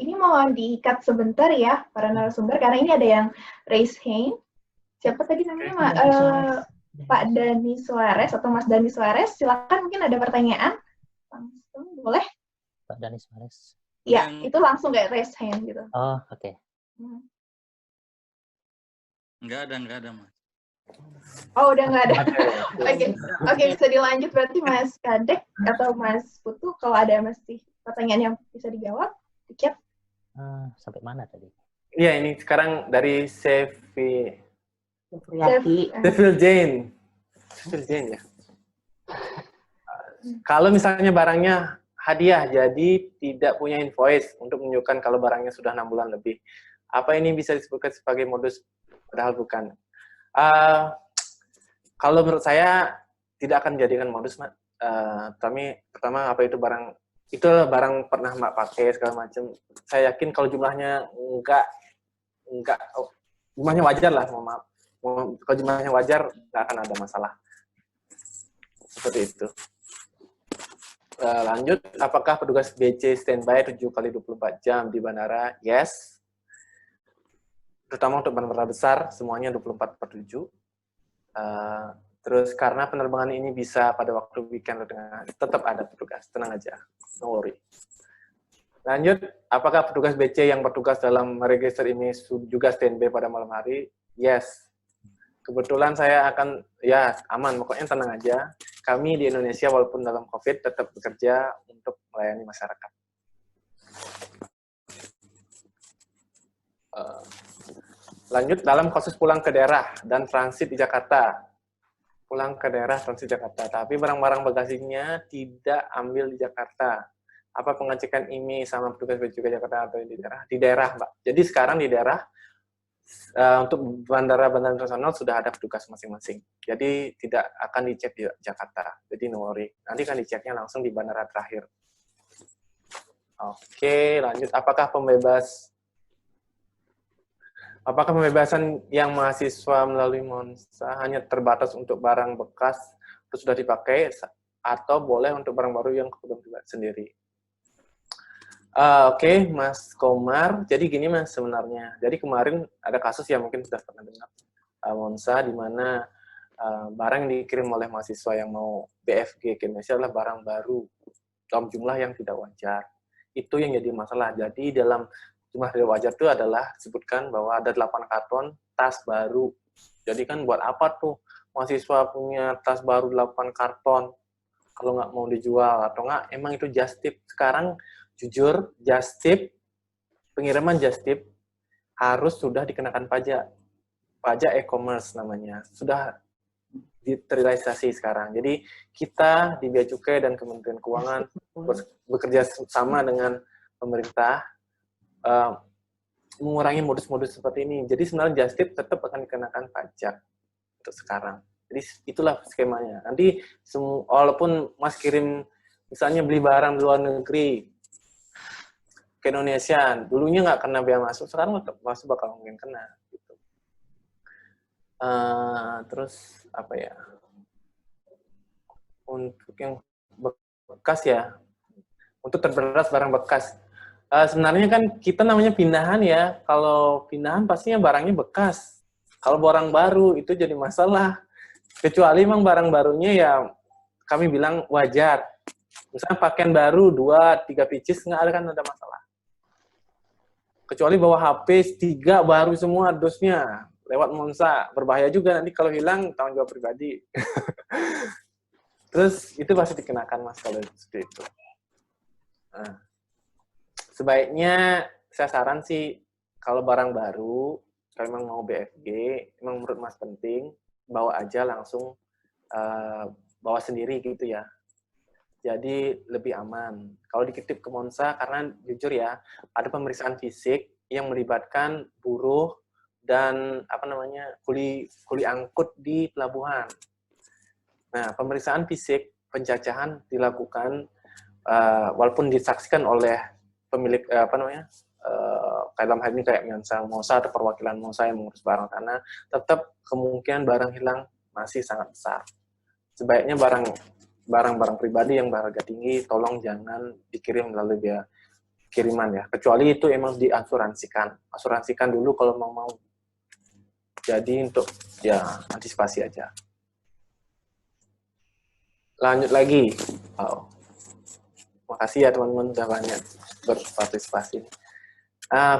ini mau di-cut sebentar ya para narasumber karena ini ada yang raise hand. Siapa tadi namanya? Pak Dani Suarez atau Mas Dani Suarez, silakan, mungkin ada pertanyaan langsung, boleh? Pak Dani Suarez. Iya, itu langsung kayak raise hand gitu. Oh, oke. Enggak ada, Mas. Oh, udah nggak ada. Oke, bisa dilanjut berarti Mas Kadek atau Mas Putu, kalau ada masih pertanyaan yang bisa dijawab, dikit. Sampai mana tadi? Iya, ini sekarang dari Seville Jane ya. Kalau misalnya barangnya hadiah, jadi tidak punya invoice untuk menunjukkan kalau barangnya sudah 6 bulan lebih. Apa ini bisa disebutkan sebagai modus? Padahal bukan. Kalau menurut saya tidak akan dijadikan modus, Mak. Tapi pertama, apa itu barang? Itu barang pernah Mak pakai segala macam. Saya yakin kalau jumlahnya enggak jumlahnya wajar lah, mohon maaf. Kalau jumlahnya wajar, nggak akan ada masalah. Seperti itu. Lanjut, apakah petugas BC standby 7x24 jam di bandara? Yes. Terutama untuk bandara besar, semuanya 24/7. Terus karena penerbangan ini bisa pada waktu weekend, tetap ada petugas, tenang aja, no worry. Lanjut, apakah petugas BC yang bertugas dalam register ini juga standby pada malam hari? Yes. Kebetulan saya akan, ya aman, pokoknya tenang aja. Kami di Indonesia walaupun dalam COVID tetap bekerja untuk melayani masyarakat. Lanjut dalam kasus pulang ke daerah dan transit di Jakarta. Pulang ke daerah transit Jakarta, tapi barang-barang bagasinya tidak ambil di Jakarta. Apa pengecekan IMEI sama petugas bea cukai Jakarta atau di daerah? Di daerah, Mbak. Jadi sekarang di daerah untuk bandara-bandara internasional sudah ada petugas masing-masing. Jadi tidak akan dicek di Jakarta. Jadi no worry. Nanti kan diceknya langsung di bandara terakhir. Oke, lanjut. Apakah pembebasan yang mahasiswa melalui Monsa hanya terbatas untuk barang bekas itu sudah dipakai atau boleh untuk barang baru yang kebutuhan pribadi sendiri? Oke, Mas Komar. Jadi gini Mas sebenarnya. Jadi kemarin ada kasus yang mungkin sudah pernah dengar Monsa di mana barang yang dikirim oleh mahasiswa yang mau BFG ke Indonesia adalah barang baru dalam jumlah yang tidak wajar. Itu yang jadi masalah. Jadi dalam jumlah tidak wajar itu adalah disebutkan bahwa ada 8 karton tas baru. Jadi kan buat apa tuh mahasiswa punya tas baru 8 karton kalau nggak mau dijual atau nggak emang itu just tip. Sekarang jujur just tip, pengiriman just tip harus sudah dikenakan pajak. Pajak e-commerce namanya. Sudah terrealisasi sekarang. Jadi kita di Bea Cukai dan Kementerian Keuangan bekerja sama dengan pemerintah mengurangi modus-modus seperti ini. Jadi sebenarnya just tip tetap akan dikenakan pajak untuk sekarang. Jadi itulah skemanya. Nanti walaupun Mas kirim misalnya beli barang di luar negeri ke Indonesia, dulunya nggak kena bea masuk, sekarang tetap masuk bakal mungkin kena. Gitu. Terus apa ya? Untuk yang bekas ya, untuk terberas barang bekas. Sebenarnya kan kita namanya pindahan ya. Kalau pindahan pastinya barangnya bekas. Kalau barang baru itu jadi masalah. Kecuali memang barang barunya ya kami bilang wajar. Misalnya pakaian baru 2-3 pieces nggak ada kan ada masalah. Kecuali bawa HP 3 baru semua dosnya lewat Monsa, berbahaya juga nanti kalau hilang tanggung jawab pribadi. Terus itu pasti dikenakan Mas kalau seperti itu. Nah, sebaiknya saya saran sih kalau barang baru, kalau memang mau BFG, memang menurut Mas penting, bawa aja langsung bawa sendiri gitu ya. Jadi lebih aman. Kalau dititip ke Monsa, karena jujur ya, ada pemeriksaan fisik yang melibatkan buruh dan kuli angkut di pelabuhan. Nah, pemeriksaan fisik penjajahan dilakukan walaupun disaksikan oleh pemilik dalam hal ini kayak Monsa atau perwakilan Monsa yang mengurus barang tanah, tetap kemungkinan barang hilang masih sangat besar. Sebaiknya barang-barang pribadi yang berharga tinggi tolong jangan dikirim melalui biaya kiriman ya, kecuali itu emang asuransikan dulu kalau mau. Jadi untuk ya antisipasi aja. Lanjut lagi. Wow. Makasih ya teman-teman sudah banyak berpartisipasi.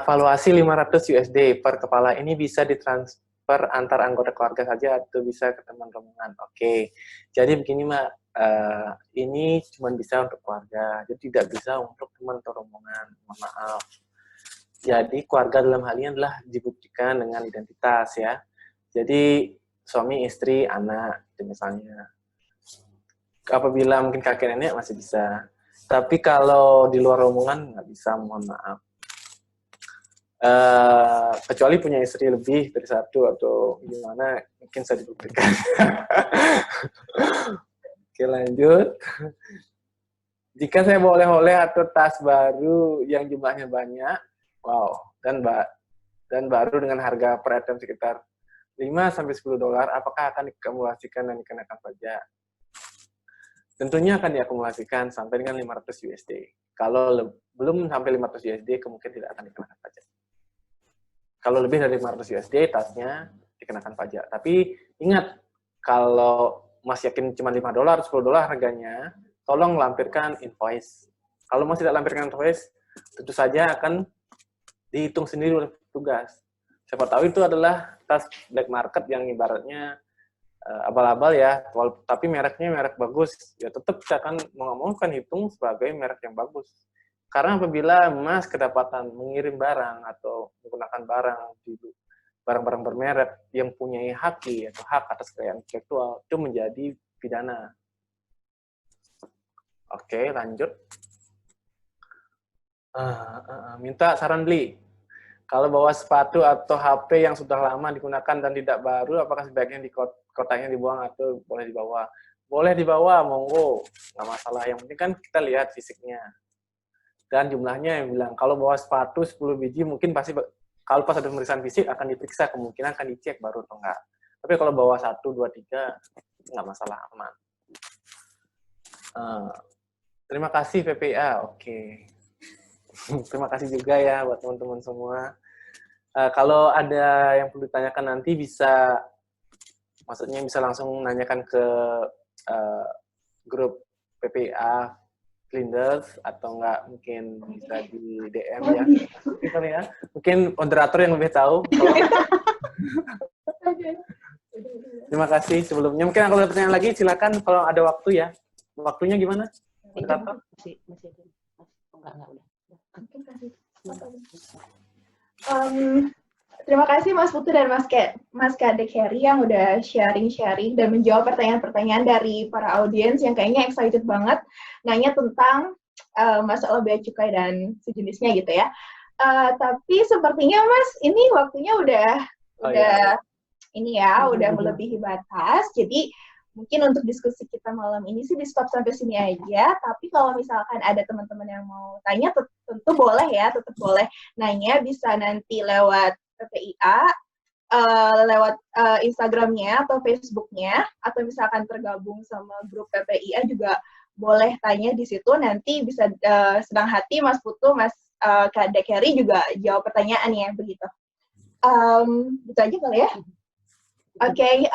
Valuasi 500 USD per kepala ini bisa ditransfer antar anggota keluarga saja atau bisa ke teman rombongan. Oke. Jadi begini Mbak, ini cuma bisa untuk keluarga, jadi tidak bisa untuk teman atau rombongan. Mohon maaf. Jadi keluarga dalam hal ini adalah dibuktikan dengan identitas ya. Jadi suami, istri, anak, misalnya. Apabila mungkin kakek nenek masih bisa. Tapi kalau di luar rombongan nggak bisa, mohon maaf. Kecuali punya istri lebih dari satu atau gimana, mungkin bisa dibuktikan. Oke, lanjut. Jika saya bawa oleh-oleh atau tas baru yang jumlahnya banyak, wow, dan baru dengan harga per item sekitar $5-10, apakah akan diakumulasikan dan dikenakan pajak? Tentunya akan diakumulasikan sampai dengan 500 USD. Kalau belum sampai 500 USD, kemungkinan tidak akan dikenakan pajak. Kalau lebih dari 500 USD, tasnya dikenakan pajak. Tapi ingat, kalau Mas yakin cuma $5, $10 harganya, tolong lampirkan invoice. Kalau Mas tidak lampirkan invoice, tentu saja akan dihitung sendiri oleh petugas. Siapa tahu itu adalah tas black market yang ibaratnya abal-abal ya, tapi mereknya merek bagus, ya tetap saya akan mengamalkan hitung sebagai merek yang bagus. Karena apabila Mas kedapatan mengirim barang atau menggunakan barang barang-barang bermerek yang punya hak atau hak atas kekayaan intelektual itu menjadi pidana. Oke, lanjut. Minta saran beli. Kalau bawa sepatu atau HP yang sudah lama digunakan dan tidak baru, apakah sebaiknya di kotaknya dibuang atau boleh dibawa? Boleh dibawa, monggo, nggak masalah. Yang penting kan kita lihat fisiknya. Dan jumlahnya yang bilang, kalau bawa sepatu 10 biji, mungkin pasti, kalau pas ada pemeriksaan fisik akan diperiksa, kemungkinan akan dicek baru atau enggak. Tapi kalau bawa 1, 2, 3, nggak masalah, aman. Terima kasih PPA, oke. Terima kasih juga ya buat teman-teman semua. Kalau ada yang perlu ditanyakan nanti maksudnya bisa langsung nanyakan ke grup PPA Flinders atau enggak mungkin bisa di DM ya. Mungkin moderator yang lebih tahu. Terima kasih sebelumnya. Mungkin kalau ada pertanyaan lagi silakan kalau ada waktu ya. Waktunya gimana? Moderator? Masih ada. Enggak udah. Terima kasih Mas Putu dan Mas Kadek Heri yang udah sharing-sharing dan menjawab pertanyaan-pertanyaan dari para audiens yang kayaknya excited banget nanya tentang masalah bea cukai dan sejenisnya gitu ya. Tapi sepertinya Mas ini waktunya udah ini ya udah melebihi batas. Jadi mungkin untuk diskusi kita malam ini sih di stop sampai sini aja, tapi kalau misalkan ada teman-teman yang mau tanya, tentu boleh ya, tetap boleh nanya, bisa nanti lewat PPIA, lewat Instagramnya atau Facebooknya, atau misalkan tergabung sama grup PPIA juga boleh tanya di situ, nanti bisa sedang hati Mas Putu, Mas Kadek Heri juga jawab pertanyaan ya, begitu. Gitu aja kali ya. Oke,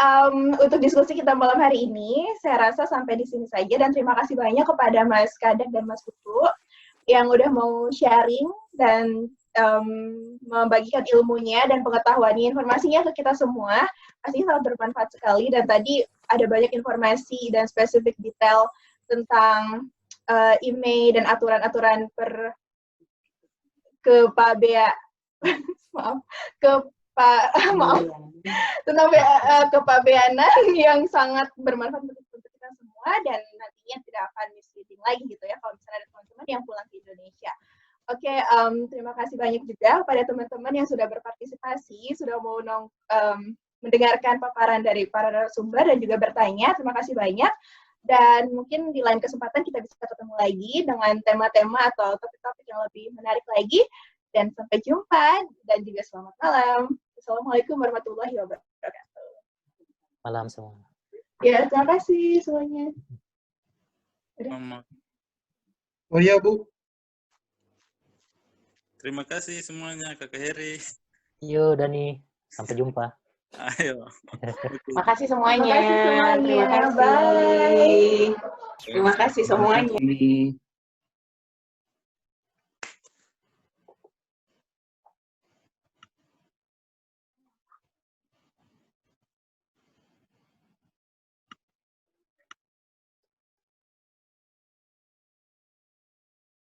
untuk diskusi kita malam hari ini, saya rasa sampai di sini saja, dan terima kasih banyak kepada Mas Kadek dan Mas Putu yang udah mau sharing dan membagikan ilmunya dan pengetahuannya, informasinya ke kita semua. Pastinya sangat bermanfaat sekali, dan tadi ada banyak informasi dan spesifik detail tentang IMEI dan aturan-aturan tentang kepabeanan yang sangat bermanfaat untuk kita semua, dan nantinya tidak akan misleading lagi gitu ya kalau misalnya ada teman-teman yang pulang ke Indonesia. Oke, terima kasih banyak juga kepada teman-teman yang sudah berpartisipasi, sudah mau mendengarkan paparan dari para narasumber dan juga bertanya. Terima kasih banyak, dan mungkin di lain kesempatan kita bisa ketemu lagi dengan tema-tema atau topik-topik yang lebih menarik lagi. Dan sampai jumpa, dan juga selamat malam. Assalamualaikum warahmatullahi wabarakatuh. Malam semua. Ya, terima kasih semuanya. Oh iya, Bu. Terima kasih semuanya, Kakak Heri. Yuk, Dani. Sampai jumpa. Ayo. Makasih semuanya. Terima kasih semuanya. Terima kasih. Bye. Terima kasih semuanya.